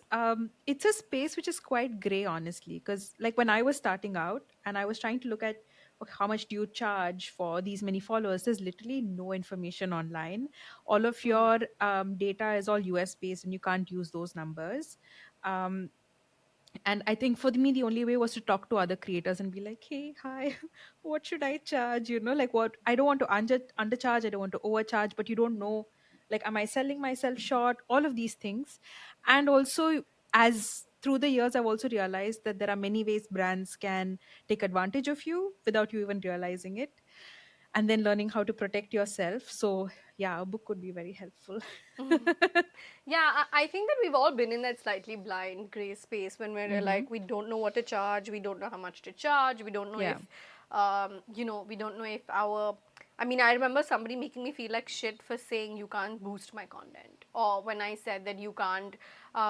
it's a space which is quite gray, honestly. Because, like, when I was starting out and I was trying to look at, okay, how much do you charge for these many followers, there's literally no information online. All of Hmm. your data is all US based and you can't use those numbers. Um, and I think for me the only way was to talk to other creators and be like, hey, hi, what should I charge, like, what I don't want to undercharge, I don't want to overcharge, but you don't know, like, am I selling myself short, all of these things. And also, as through the years, I've also realized that there are many ways brands can take advantage of you without you even realizing it, and then learning how to protect yourself. So yeah, a book could be very helpful. Yeah, I think that we've all been in that slightly blind gray space when we're Mm-hmm. like, we don't know what to charge, we don't know how much to charge, we don't know Yeah. if, we don't know if I mean, I remember somebody making me feel like shit for saying you can't boost my content. Or when I said that you can't,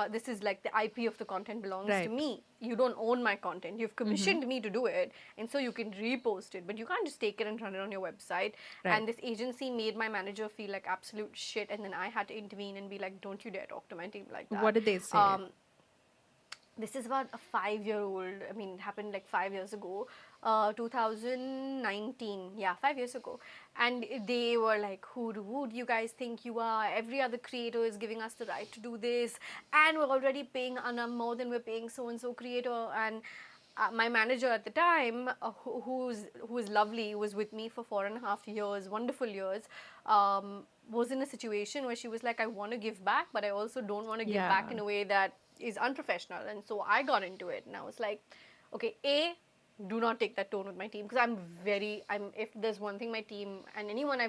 this is like the IP of the content belongs to Right. me. You don't own my content. You've Mm-hmm. commissioned me to do it, and so you can repost it, but you can't just take it and run it on your website. Right. And this agency made my manager feel like absolute shit, and then I had to intervene and be like, don't you dare talk to my team like What that. did they say? Um, this is about a 5 year old. I mean, it happened like 5 years ago, 2019. Yeah, 5 years ago. And they were like, who do you guys think you are? Every other creator is giving us the right to do this. And we're already paying Anam more than we're paying so and so creator. And my manager at the time, who's lovely, who was with me for 4.5 years, wonderful years, was in a situation where she was like, I want to give back, but I also don't want to give back Yeah. in a way that is unprofessional. And so I got into it, and I was like, okay, do not take that tone with my team, because I'm if there's one thing my team and anyone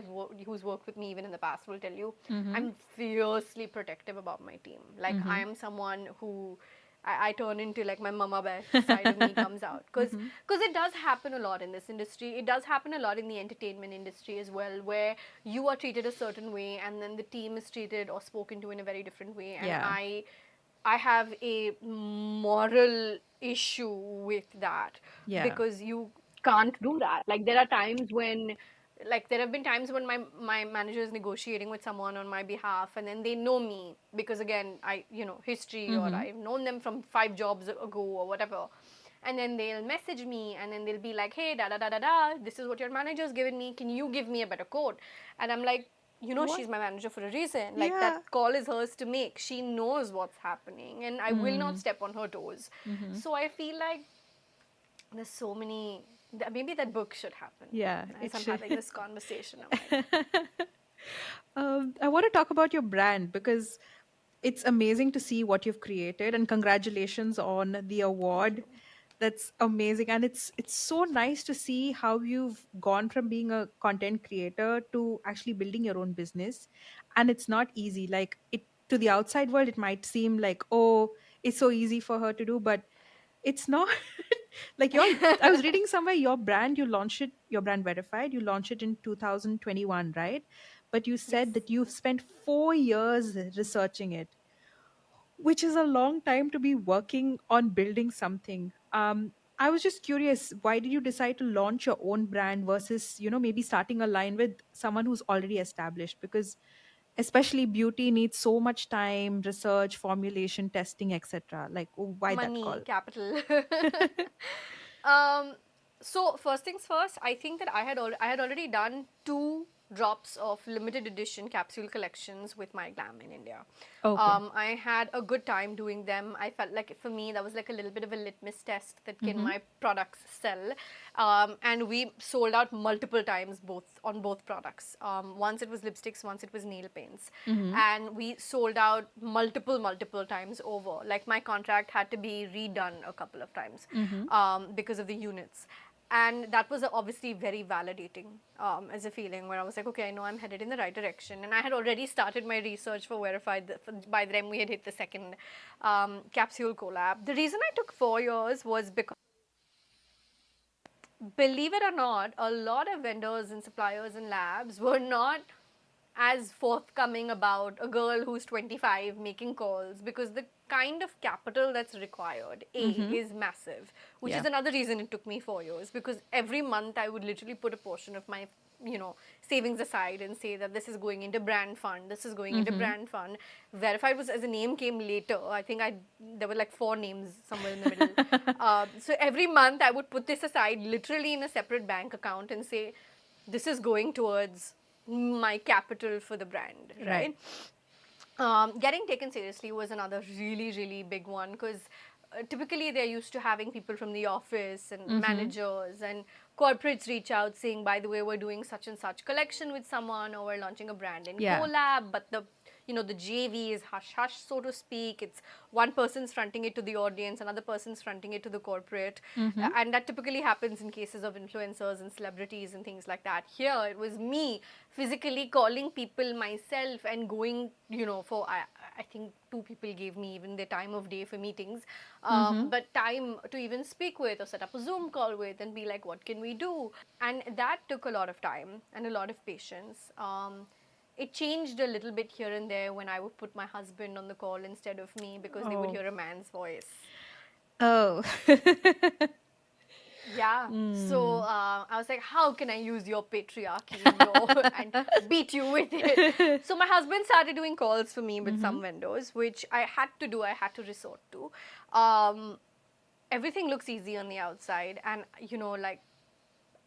who's worked with me even in the past will tell you, Mm-hmm. I'm fiercely protective about my team. Like, I Mm-hmm. am someone who I turn into, like, my mama bear side of me comes out, because Mm-hmm. it does happen a lot in this industry. It does happen a lot in the entertainment industry as well, where you are treated a certain way and then the team is treated or spoken to in a very different way. And Yeah. I have a moral issue with that, Yeah. because you can't do that. Like, there are times when, like, there have been times when my manager is negotiating with someone on my behalf, and then they know me because, again, history, or Mm-hmm. I've known them from 5 jobs ago or whatever. And then they'll message me, and then they'll be like, hey, da da da da da, this is what your manager's given me, can you give me a better quote? And I'm like, What? she's my manager for a reason. Like, that Yeah. call is hers to make. She knows what's happening, and I will not Mm-hmm. step on her toes. Mm-hmm. So I feel like there's so many. Maybe that book should happen. Yeah, As it I'm should. having this conversation, I'm like, I want to talk about your brand because it's amazing to see what you've created, and congratulations on the thank award. you. That's amazing, and it's so nice to see how you've gone from being a content creator to actually building your own business. And it's not easy. Like, it, to the outside world, it might seem like, oh, it's so easy for her to do, but it's not. Like, I was reading somewhere, your brand Verified, you launched it in 2021, right? But you Yes. said that you've spent 4 years researching it, which is a long time to be working on building something. I was just curious, why did you decide to launch your own brand versus, maybe starting a line with someone who's already established? Because especially beauty needs so much time, research, formulation, testing, etc. Like, why that call? Money, capital. um, so first things first, I think that I had already done two drops of limited edition capsule collections with my glam in India. Okay. I had a good time doing them. I felt like, for me, that was like a little bit of a litmus test that can Mm-hmm. my products sell. And we sold out multiple times, both on both products. Once it was lipsticks, once it was nail paints, Mm-hmm. and we sold out multiple times over. Like, my contract had to be redone a couple of times, Mm-hmm. because of the units. And that was obviously very validating, as a feeling, where I was like, okay, I know I'm headed in the right direction. And I had already started my research for Verified. By then, we had hit the second capsule collab. The reason I took 4 years was because, believe it or not, a lot of vendors and suppliers and labs were not as forthcoming about a girl who's 25 making calls, because the kind of capital that's required, Mm-hmm. is massive, which Yeah. is another reason it took me 4 years, because every month I would literally put a portion of my savings aside and say that this is going into brand fund, this is going into Mm-hmm. brand fund. Verified was, as a name came later. I think there were like four names somewhere in the middle. So every month I would put this aside literally in a separate bank account and say, this is going towards my capital for the brand, Right. right? Getting taken seriously was another really, really big one, because typically they're used to having people from the office and Mm-hmm. managers and corporates reach out saying, by the way, we're doing such and such collection with someone, or we're launching a brand in Yeah. collab, but the JV is hush hush, so to speak. It's one person's fronting it to the audience, another person's fronting it to the corporate. Mm-hmm. And that typically happens in cases of influencers and celebrities and things like that. Here, it was me physically calling people myself and going, I think two people gave me even their time of day for meetings, Mm-hmm. but time to even speak with or set up a Zoom call with and be like, what can we do? And that took a lot of time and a lot of patience. It changed a little bit here and there when I would put my husband on the call instead of me, because they would Oh. hear a man's voice. Oh. Yeah. So Mm. I was like, how can I use your patriarchy and beat you with it? So my husband started doing calls for me with Mm-hmm. some vendors, which I had to do. I had to resort to. Um, Everything looks easy on the outside, and like,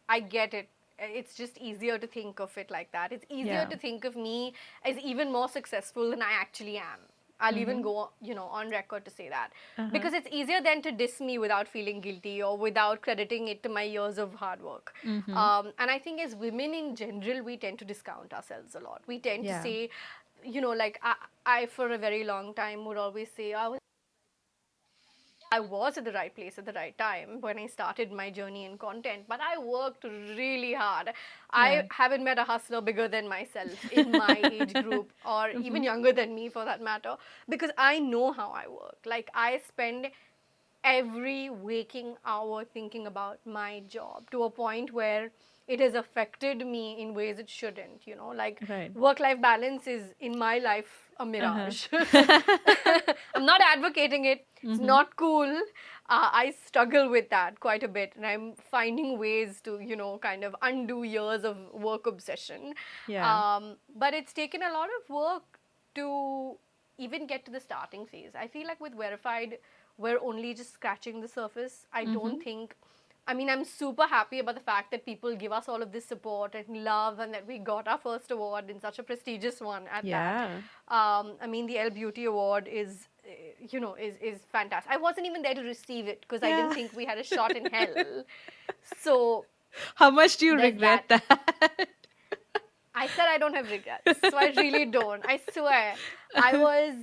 I get it. It's just easier to think of it like that. It's easier Yeah. to think of me as even more successful than I actually am. I'll even Mm-hmm. go, on record to say that. Uh-huh. Because it's easier then to diss me without feeling guilty or without crediting it to my years of hard work. Mm-hmm. And I think as women in general, we tend to discount ourselves a lot. We tend to Yeah. say, like, I for a very long time would always say, I was at the right place at the right time when I started my journey in content, but I worked really hard. Yeah. I haven't met a hustler bigger than myself in my age group, or even Mm-hmm. younger than me for that matter, because I know how I work. Like, I spend every waking hour thinking about my job to a point where it has affected me in ways it shouldn't, like, Right. work life balance is in my life a Uh-huh. mirage. I'm not advocating it, it's Mm-hmm. not cool. I struggle with that quite a bit, and I'm finding ways to, kind of undo years of work obsession. Yeah. But it's taken a lot of work to even get to the starting phase. I feel like with Verified, we're only just scratching the surface. I Mm-hmm. don't think. I mean, I'm super happy about the fact that people give us all of this support and love, and that we got our first award in such a prestigious one at that. Yeah. I mean, the L Beauty Award is fantastic. I wasn't even there to receive it because I didn't Yeah. think we had a shot in hell. So How much do you there's that. regret that? I said I don't have regrets, so I really don't. I swear, I was,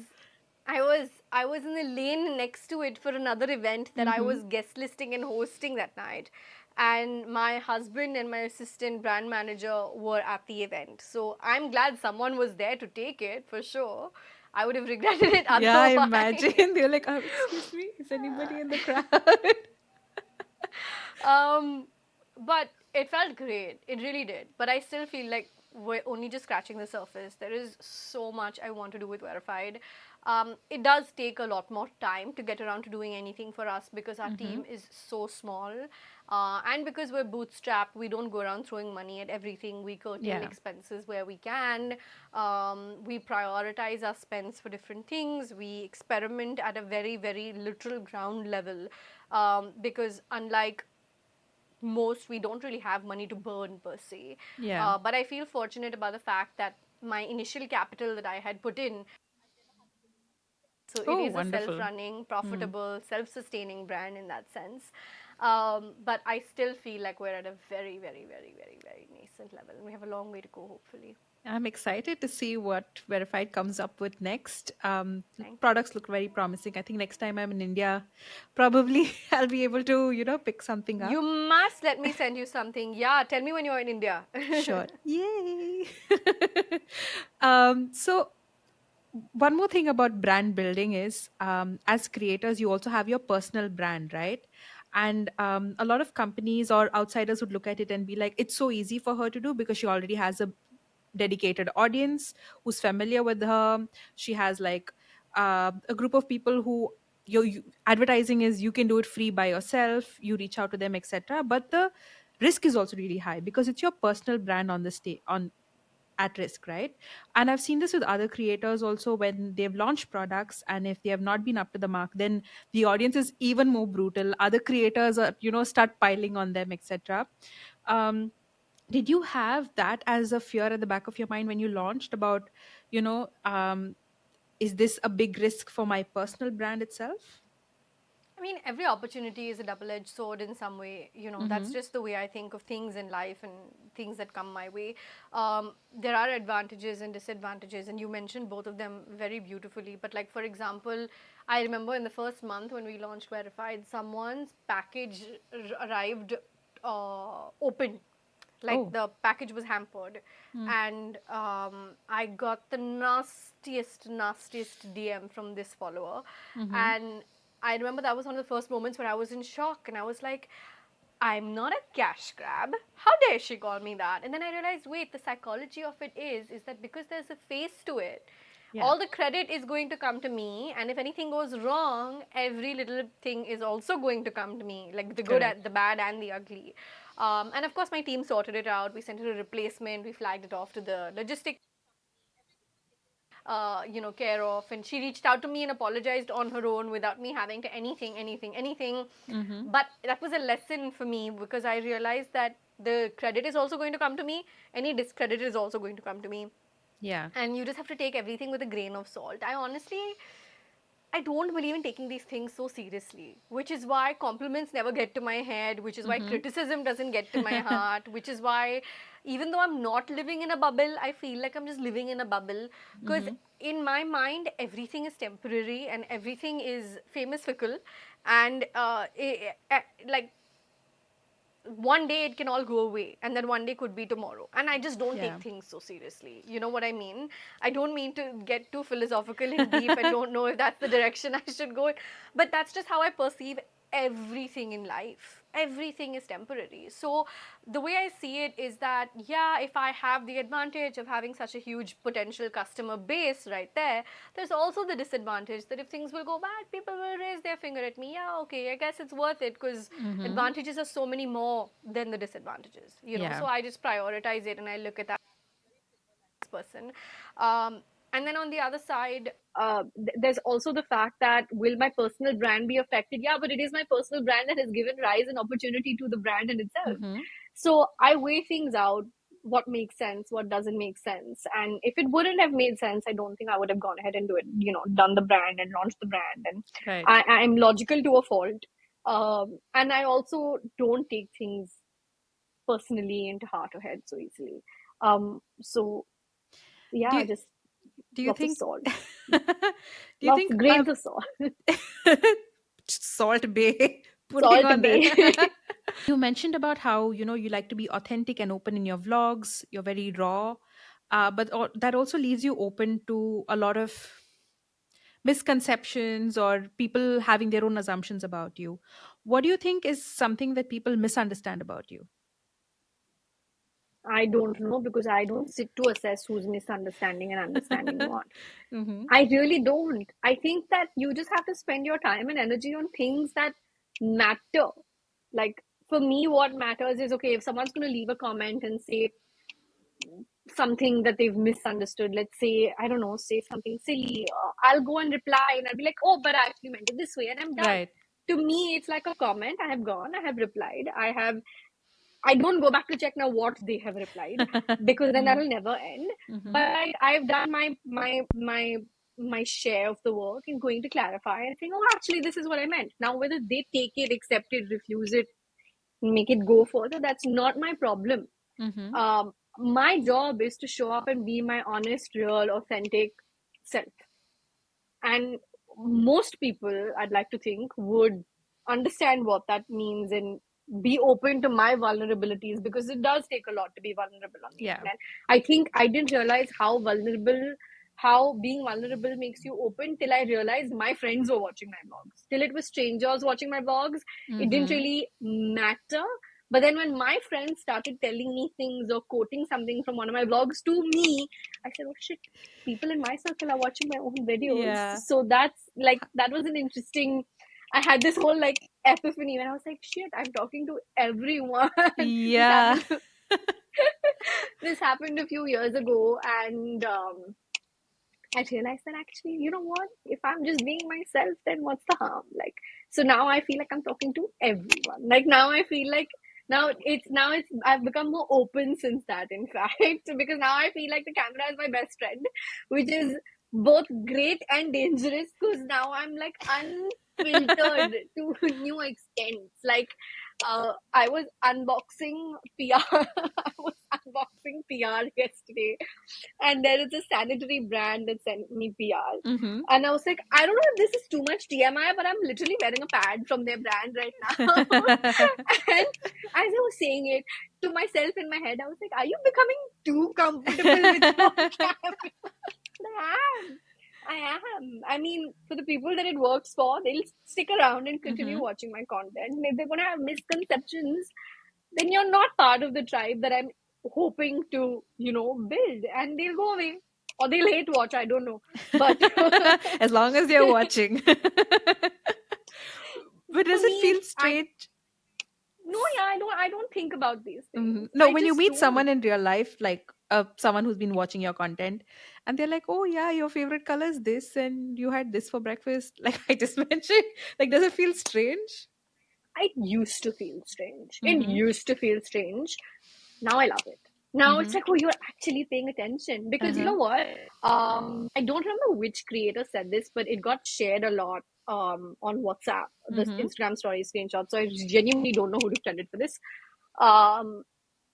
I was in the lane next to it for another event that I Mm-hmm. was guest listing and hosting that night, and my husband and my assistant brand manager were at the event. So I'm glad someone was there to take it for sure. I would have regretted it Yeah, I otherwise. imagine. They're like, excuse me, is anybody in the crowd? um, but it felt great. It really did. But I still feel like we're only just scratching the surface. There is so much I want to do with Verified. It does take a lot more time to get around to doing anything for us because our Mm-hmm. team is so small. And because we're bootstrapped, we don't go around throwing money at everything. We curtail Yeah. expenses where we can. We prioritize our spends for different things. We experiment at a very, very literal ground level, because unlike most, we don't really have money to burn per se. Yeah. But I feel fortunate about the fact that my initial capital that I had put in, so it Oh, is a wonderful. self-running, Mm. profitable, self-sustaining brand in that sense. But I still feel like we're at a very, very, very, very, very nascent level, and we have a long way to go, hopefully. I'm excited to see what Verified comes up with next. Thank you. Products look very promising. I think next time I'm in India, probably I'll be able to, pick something You up. must let me send you something. Yeah, tell me when you're in India. Sure. Yay. So one more thing about brand building is, as creators, you also have your personal brand, right? And a lot of companies or outsiders would look at it and be like, it's so easy for her to do because she already has a dedicated audience who's familiar with her. She has like a group of people who advertising is you can do it free by yourself, you reach out to them, etc. But the risk is also really high because it's your personal brand on the stage on at risk, right? And I've seen this with other creators also when they've launched products, and if they have not been up to the mark, then the audience is even more brutal. Other creators are, start piling on them, etc. um did you have that as a fear at the back of your mind when you launched about, you know um is this a big risk for my personal brand itself? I mean, every opportunity is a double edged sword in some way. That's Mm-hmm. just the way I think of things in life and things that come my way. There are advantages and disadvantages, and you mentioned both of them very beautifully. But, like, for example, I remember in the first month when we launched Verified, someone's package arrived open, like Oh. the package was hampered. Mm. And I got the nastiest DM from this follower. Mm-hmm. And I remember that was one of the first moments where I was in shock, and I was like, I'm not a cash grab. How dare she call me that? And then I realized, wait, the psychology of it is that because there's a face to it, Yeah. all the credit is going to come to me, and if anything goes wrong, every little thing is also going to come to me, like the good, Correct. the bad, and the ugly. And of course, my team sorted it out. We sent it a replacement. We flagged it off to the logistics care of, and she reached out to me and apologized on her own without me having to anything. Mm-hmm. But that was a lesson for me because I realized that the credit is also going to come to me, any discredit is also going to come to me, Yeah. and you just have to take everything with a grain of salt. I don't believe in taking these things so seriously, which is why compliments never get to my head, which is why Mm-hmm. criticism doesn't get to my heart, which is why, even though I'm not living in a bubble, I feel like I'm just living in a bubble. Because Mm-hmm. in my mind, everything is temporary and everything is famous fickle. And like, one day it can all go away, and then one day could be tomorrow, and I just don't take Yeah. things so seriously. You know what I mean? I don't mean to get too philosophical and deep, and don't know if that's the direction I should go in, but that's just how I perceive everything in life. Everything is temporary. So the way I see it is that, yeah, if I have the advantage of having such a huge potential customer base right there, there's also the disadvantage that if things will go bad, people will raise their finger at me. Yeah, okay, I guess it's worth it, because Mm-hmm. advantages are so many more than the disadvantages. Yeah. So I just prioritize it and I look at that person. um, and then on the other side, there's also the fact that will my personal brand be affected? Yeah, but it is my personal brand that has given rise and opportunity to the brand in itself. Mm-hmm. So I weigh things out, what makes sense, what doesn't make sense. And if it wouldn't have made sense, I don't think I would have gone ahead and do it, done the brand and launched the brand. And Right. I'm logical to a fault. And I also don't take things personally into heart or head so easily. So Do yeah, you, just do you lots of think salt, do you lots think grains of salt. Salt Bay putting Salt on there? Bay. You mentioned about how, you like to be authentic and open in your vlogs. You're very raw, but that also leaves you open to a lot of misconceptions or people having their own assumptions about you. What do you think is something that people misunderstand about you? I don't know because I don't sit to assess who's misunderstanding and understanding what. Mm-hmm. I really don't. I think that you just have to spend your time and energy on things that matter. Like for me, what matters is okay, if someone's going to leave a comment and say something that they've misunderstood, let's say, I don't know, say something silly, I'll go and reply and I'll be like, oh, but I actually meant it this way, and I'm done. Right. To me, it's like a comment. I have gone, I have replied, I don't go back to check now what they have replied, because then that'll never end. Mm-hmm. But I've done my share of the work in going to clarify and saying, oh, actually, this is what I meant. Now, whether they take it, accept it, refuse it, make it go further, that's not my problem. Mm-hmm. My job is to show up and be my honest, real, authentic self. And most people, I'd like to think, would understand what that means and be open to my vulnerabilities, because it does take a lot to be vulnerable on the Yeah. internet. I think I didn't realize how being vulnerable makes you open till I realized my friends were watching my vlogs. Till it was strangers watching my vlogs, it didn't Mm-hmm. really matter. But then when my friends started telling me things or quoting something from one of my vlogs to me, I said, oh shit, people in my circle are watching my own videos. Yeah. So that's like, that was an interesting, I had this whole like epiphany when I was like, shit, I'm talking to everyone. This Yeah. happened, this happened a few years ago. And I realized that actually, you know what? If I'm just being myself, then what's the harm? Like, so now I feel like I'm talking to everyone. Like now I feel like now it's I've become more open since that, in fact, because now I feel like the camera is my best friend, which is both great and dangerous because now I'm like unfiltered to new extents. Like, I was unboxing PR. I was unboxing PR yesterday, and there is a sanitary brand that sent me PR. Mm-hmm. And I was like, I don't know if this is too much TMI, but I'm literally wearing a pad from their brand right now. And as I was saying it to myself in my head, I was like, are you becoming too comfortable with your camera? I am. I am. I mean, for the people that it works for, they'll stick around and continue Mm-hmm. watching my content. And if they're going to have misconceptions, then you're not part of the tribe that I'm hoping to, build, and they'll go away or they'll hate watch. I don't know, but As long as they're watching. But for does it me, feel strange? no, yeah, I don't think about these Mhm. things. No, I when you just meet don't. someone in real life, like someone who's been watching your content, and they're like, "Oh yeah, your favorite color is this, and you had this for breakfast," like I just mentioned, like, does it feel strange? It used to feel strange. It Mm-hmm. used to feel strange. Now I love it. Now it's Mm-hmm. like, oh, you're actually paying attention. Because you Uh-huh. know what? I don't remember which creator said this, but it got shared a lot on WhatsApp, the Mm-hmm. Instagram story screenshot. So I genuinely don't know who to send it for this. Um,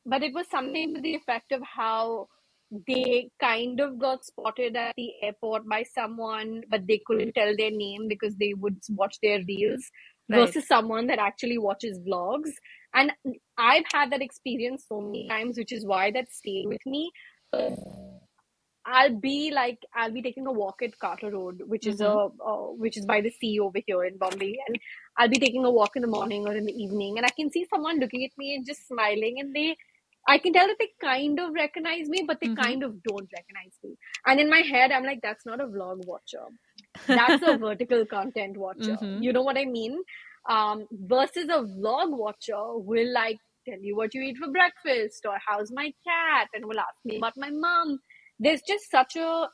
but it was something to the effect of how they kind of got spotted at the airport by someone, but they couldn't tell their name because they would watch their reels Right. versus someone that actually watches vlogs. And I've had that experience so many times, which is why that stayed with me. I'll be taking a walk at Carter Road, Mm-hmm. which is by the sea over here in Bombay, and I'll be taking a walk in the morning or in the evening, and I can see someone looking at me and just smiling, and I can tell that they kind of recognize me, but they Mm-hmm. kind of don't recognize me. And in my head, I'm like, that's not a vlog watcher. That's a vertical content watcher. Mm-hmm. You know what I mean? Versus a vlog watcher will like tell you what you eat for breakfast or how's my cat and will ask me about my mom. There's just such a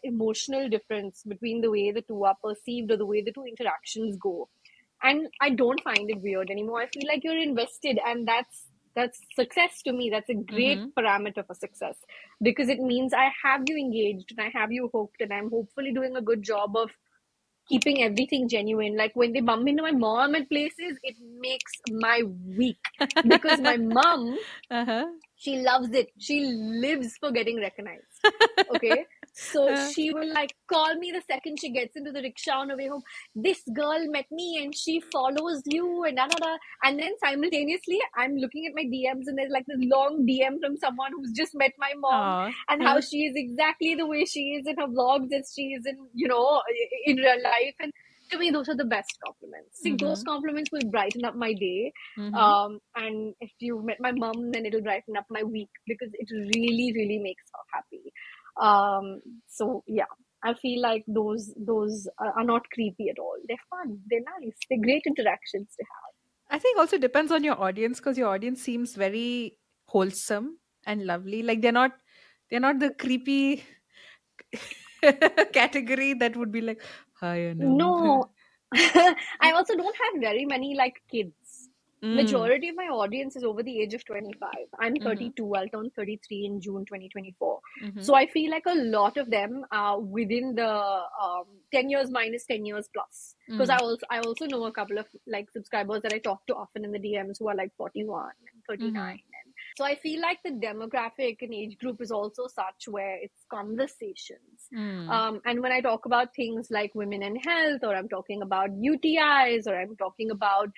emotional difference between the way the two are perceived or the way the two interactions go. And I don't find it weird anymore. I feel like you're invested, and that's success to me. That's a great Mm-hmm. parameter for success because it means I have you engaged and I have you hooked, and I'm hopefully doing a good job of keeping everything genuine. Like when they bump into my mom at places, it makes my week because my mom, Uh-huh. she loves it. She lives for getting recognized. Okay. So Uh, she will like call me the second she gets into the rickshaw on her way home. This girl met me and she follows you and da da da. And then simultaneously, I'm looking at my DMs and there's like this long DM from someone who's just met my mom aw. and how she is exactly the way she is in her vlogs as she is in, in real life. And to me, those are the best compliments. See, those Mm-hmm. compliments will brighten up my day. Mm-hmm. And if you met my mom, then it'll brighten up my week because it really, really makes her happy. So yeah, I feel like those are not creepy at all. They're fun. They're nice. They're great interactions to have. I think also depends on your audience because your audience seems very wholesome and lovely. Like they're not the creepy category that would be like, hi Anam. No, I also don't have very many like kids. Mm. Majority of my audience is over the age of 25. I'm Mm-hmm. 32. I'll turn 33 in June 2024. Mm-hmm. So I feel like a lot of them are within the 10 years minus 10 years plus. Because Mm. I also know a couple of like subscribers that I talk to often in the DMs who are like 41 and Mm-hmm. 39. So I feel like the demographic and age group is also such where it's conversations. Mm. And when I talk about things like women and health, or I'm talking about UTIs, or I'm talking about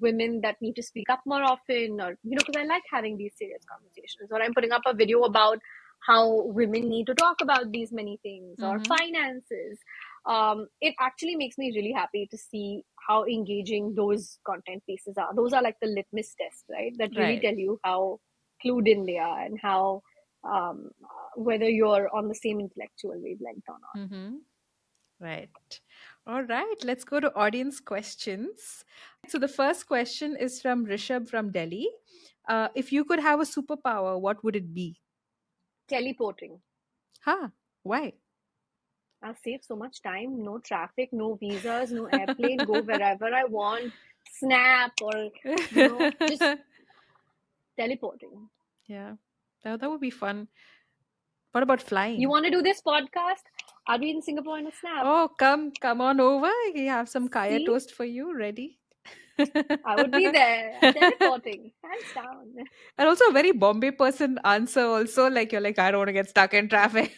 women that need to speak up more often, or, because I like having these serious conversations, or I'm putting up a video about how women need to talk about these many things, or Mm-hmm. finances. It actually makes me really happy to see how engaging those content pieces are. Those are like the litmus tests, right? That really Right. tell you how clued in they are and how whether you're on the same intellectual wavelength or not. Mm-hmm. Right. All right. Let's go to audience questions. So the first question is from Rishabh from Delhi. If you could have a superpower, what would it be? Teleporting. Huh? Why? I'll save so much time. No traffic, no visas, no airplane. Go wherever I want. Snap or just teleporting. Yeah, that would be fun. What about You flying? want to do this podcast? Are we in Singapore in a snap? Oh, come on over. We have some kaya See, toast for you ready. I would be there. Teleporting, hands down. And also a very Bombay person answer also, like you're like, I don't want to get stuck in traffic.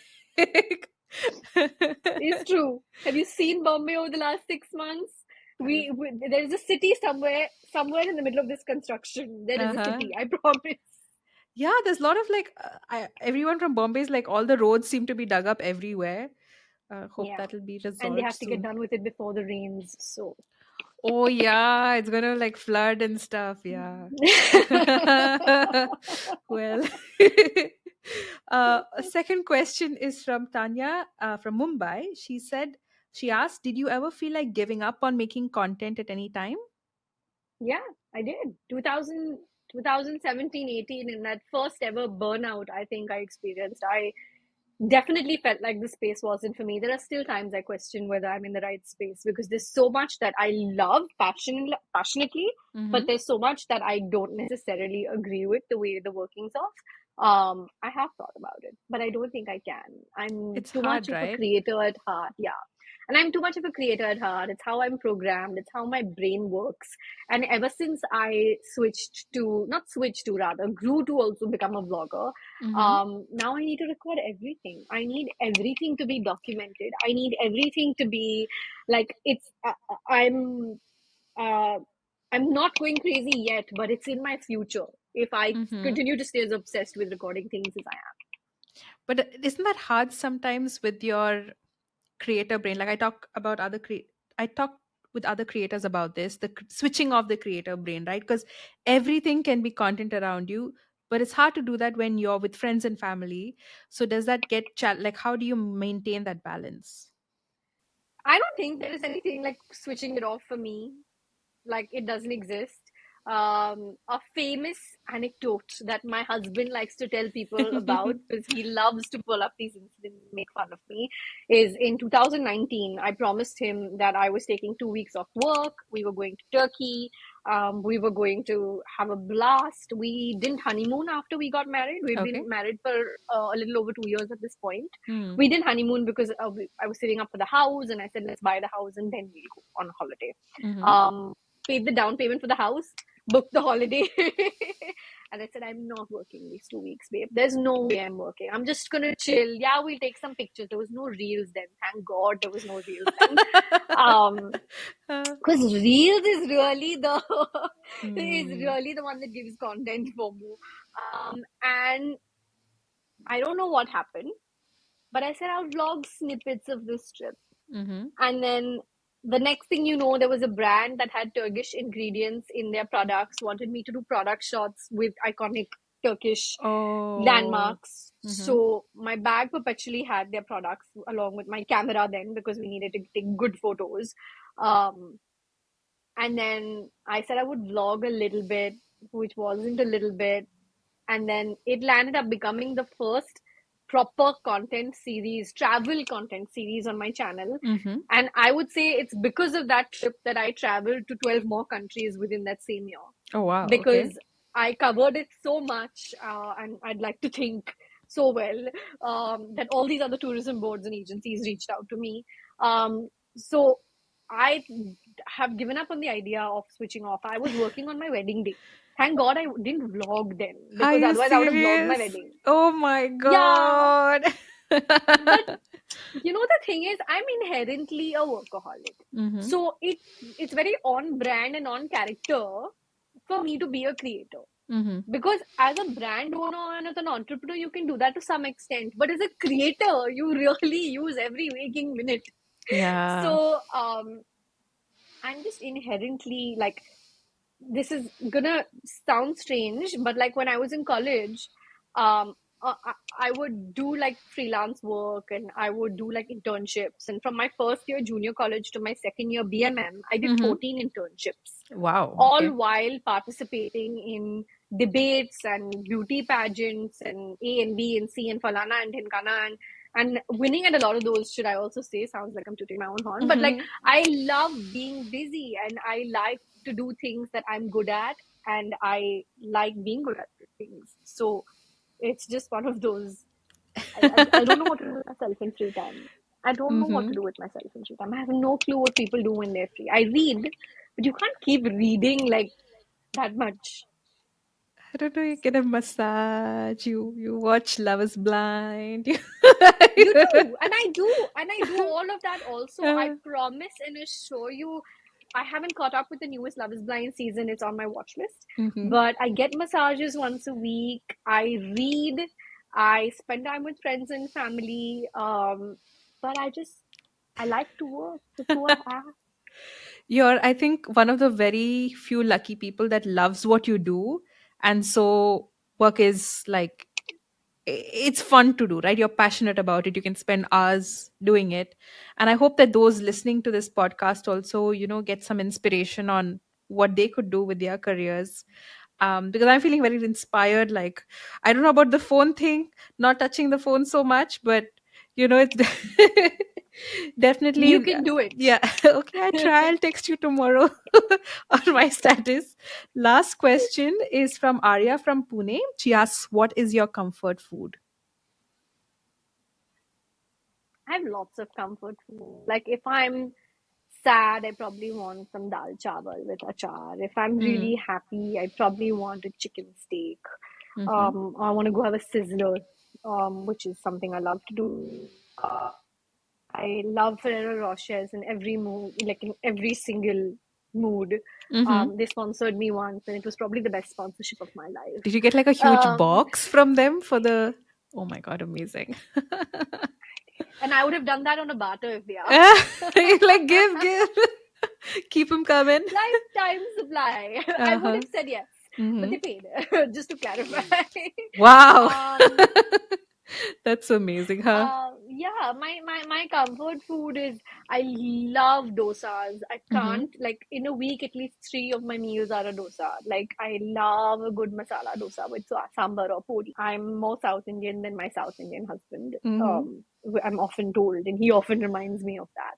It's true. Have you seen Bombay over the last 6 months? We there is a city somewhere in the middle of this construction. There is a Uh-huh. city. I promise. Yeah, there's a lot of like everyone from Bombay is like all the roads seem to be dug up everywhere. Hope Yeah, that'll be and they resolved have to get soon. done with it before the rains. So. Oh yeah, it's gonna like flood and stuff. Yeah. Well, a second question is from Tanya from Mumbai. She asked, "Did you ever feel like giving up on making content at any time?" Yeah, I did. 2017, 18, in that first ever burnout I think I experienced. I definitely felt like the space wasn't for me. There are still times I question whether I'm in the right space because there's so much that I love passionately, but Mm-hmm. there's so much that I don't necessarily agree with the way the workings of. I have thought about it, but I don't think I can. I'm It's too much hard, of a right? creator at heart. Yeah. And I'm too much of a creator at heart. It's how I'm programmed. It's how my brain works. And ever since I not switched to, rather, grew to also become a vlogger, Mm-hmm. now I need to record everything. I need everything to be documented. I need everything to be like I'm uh, I'm not going crazy yet, but it's in my future if I Mm-hmm. continue to stay as obsessed with recording things as I am. But isn't that hard sometimes with your creator brain? Like I talk with other creators about this, switching off the creator brain, right? Because everything can be content around you, but it's hard to do that when you're with friends and family. So does that like how do you maintain that balance? I don't think there is anything like switching it off for me. Like it doesn't exist. A famous anecdote that my husband likes to tell people about because he loves to pull up these incidents and make fun of me is in 2019. I promised him that I was taking 2 weeks off work. We were going to Turkey. We were going to have a blast. We didn't honeymoon after we got married. We'd Okay. been married for a little over 2 years at this point. Hmm. We didn't honeymoon because I was saving up for the house, and I said, let's buy the house and then we'll go on a holiday. Mm-hmm. Paid the down payment for the house, booked the holiday, and I said, I'm not working these 2 weeks, babe. There's no way I'm working. I'm just gonna chill. Yeah, we'll take some pictures. There was no reels then. Thank God there was no reels then. Um, Uh, because reels is really the is hmm. really the one that gives content for me. And I don't know what happened, but I said I'll vlog snippets of this trip. Mm-hmm. And then the next thing you know, there was a brand that had Turkish ingredients in their products, wanted me to do product shots with iconic Turkish Oh. landmarks. Mm-hmm. So my bag perpetually had their products along with my camera then because we needed to take good photos. Um, and then I said I would vlog a little bit, which wasn't a little bit. And then it landed up becoming the first proper content series, travel content series on my channel. Mm-hmm. And I would say it's because of that trip that I traveled to 12 more countries within that same year Oh wow. Okay. because I covered it so much, and I'd like to think so well, that all these other tourism boards and agencies reached out to me. So I have given up on the idea of switching off. I was working on my wedding day. Thank God I didn't vlog then Are because you otherwise I would have vlogged my serious? wedding. Oh my Yeah, god. but the thing is, I'm inherently a workaholic. Mm-hmm. So it's very on brand and on character for me to be a creator. Mm-hmm. Because as a brand owner and as an entrepreneur, you can do that to some extent. But as a creator, you really use every waking minute. Yeah. So I'm just inherently like, this is gonna sound strange, but like when I was in college, I would do like freelance work and I would do like internships. And from my first year junior college to my second year BMM, I did Mm-hmm. 14 internships, Wow. all Okay. while participating in debates and beauty pageants and A and B and C and Falana and Dhinkana and winning at a lot of those, should I also say, sounds like I'm tooting my own horn, but like Mm-hmm. I love being busy and I like to do things that I'm good at and I like being good at things. So it's just one of those. I don't know what to do with myself in free time. I don't know what Mm-hmm. to do with myself in free time. I have no clue what people do when they're free. I read, but you can't keep reading like that much. I don't know. You get a massage. You watch Love Is Blind. You do, and I do all of that also. I Uh, promise and assure you, I haven't caught up with the newest Love Is Blind season. It's on my watch list. mm-hmm. But I get massages once a week. I read. I spend time with friends and family. But I like to work. That's who I am. You're, I think, one of the very few lucky people that loves what you do, and so work is like it's fun to do, right? You're passionate about it. You can spend hours doing it, and I hope that those listening to this podcast also, get some inspiration on what they could do with their careers. Because I'm feeling very inspired. Like, I don't know about the phone thing, not touching the phone so much, but it You definitely, can do it. yeah. Okay, I try. I'll text you tomorrow on my status. Last question is from Arya from Pune. She asks, "What is your comfort food?" I have lots of comfort food. Like if I'm sad, I probably want some dal chawal with achar. If I'm Mm. really happy, I probably want a chicken steak. Mm-hmm. I want to go have a sizzler, which is something I love to do. I love Ferrero Rochers in every mood, like in every single mood. Mm-hmm. They sponsored me once, and it was probably the best sponsorship of my Did life. you get like a huge Um, box from them for the? Oh my god, amazing! and I would have done that on a barter if they asked. Like give, keep them coming. Lifetime supply. I Uh would huh. have said yes, but Mm-hmm. they paid, just to clarify. Wow. um, That's amazing, huh? yeah, my comfort food is, I love dosas. I Mm-hmm. can't, like, in a week, at least three of my meals are a dosa. Like, I love a good masala dosa with sambar or puri. I'm more South Indian than my South Indian husband. Mm-hmm. I'm often told, and he often reminds me of that.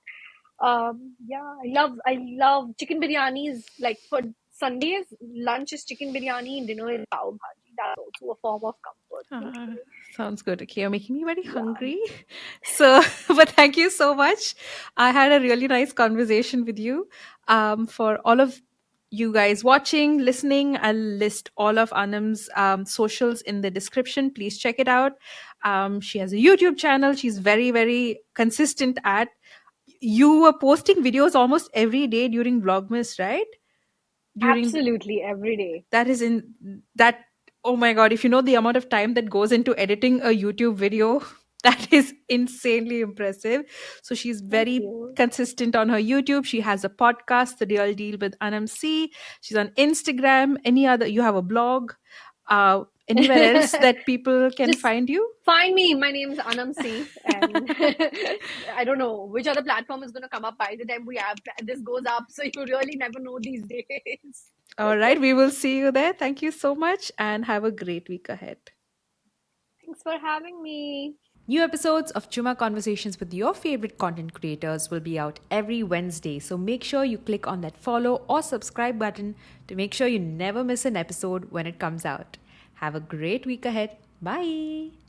Yeah, I love chicken biryanis. Like for Sundays, lunch is chicken biryani, dinner is pav bhaji. That's also a form of comfort food for Ah, me. sounds good. Okay, you're making me very Yeah, hungry. So, but thank you so much. I had a really nice conversation with you. For all of you guys watching, listening, I'll list all of Anam's socials in the description. Please check it out. She has a YouTube channel. She's very, very consistent at. You were posting videos almost every day during Vlogmas, right? During absolutely every day. that is in that oh my god, if you know the amount of time that goes into editing a YouTube video, that is insanely impressive. So she's Thank very you. consistent on her YouTube. She has a podcast, The Real Deal with Aanam C. She's on Instagram. Any other, you have a blog, anywhere else that people can Just find you? find me. My name's Aanam C, and I don't know which other platform is going to come up by the time we have this goes up. So you really never know these days. All right, we will see you there. Thank you so much and have a great week ahead. Thanks for having me. New episodes of Chumma Conversations with your favorite content creators will be out every Wednesday, so make sure you click on that follow or subscribe button to make sure you never miss an episode when it comes out. Have a great week ahead. Bye.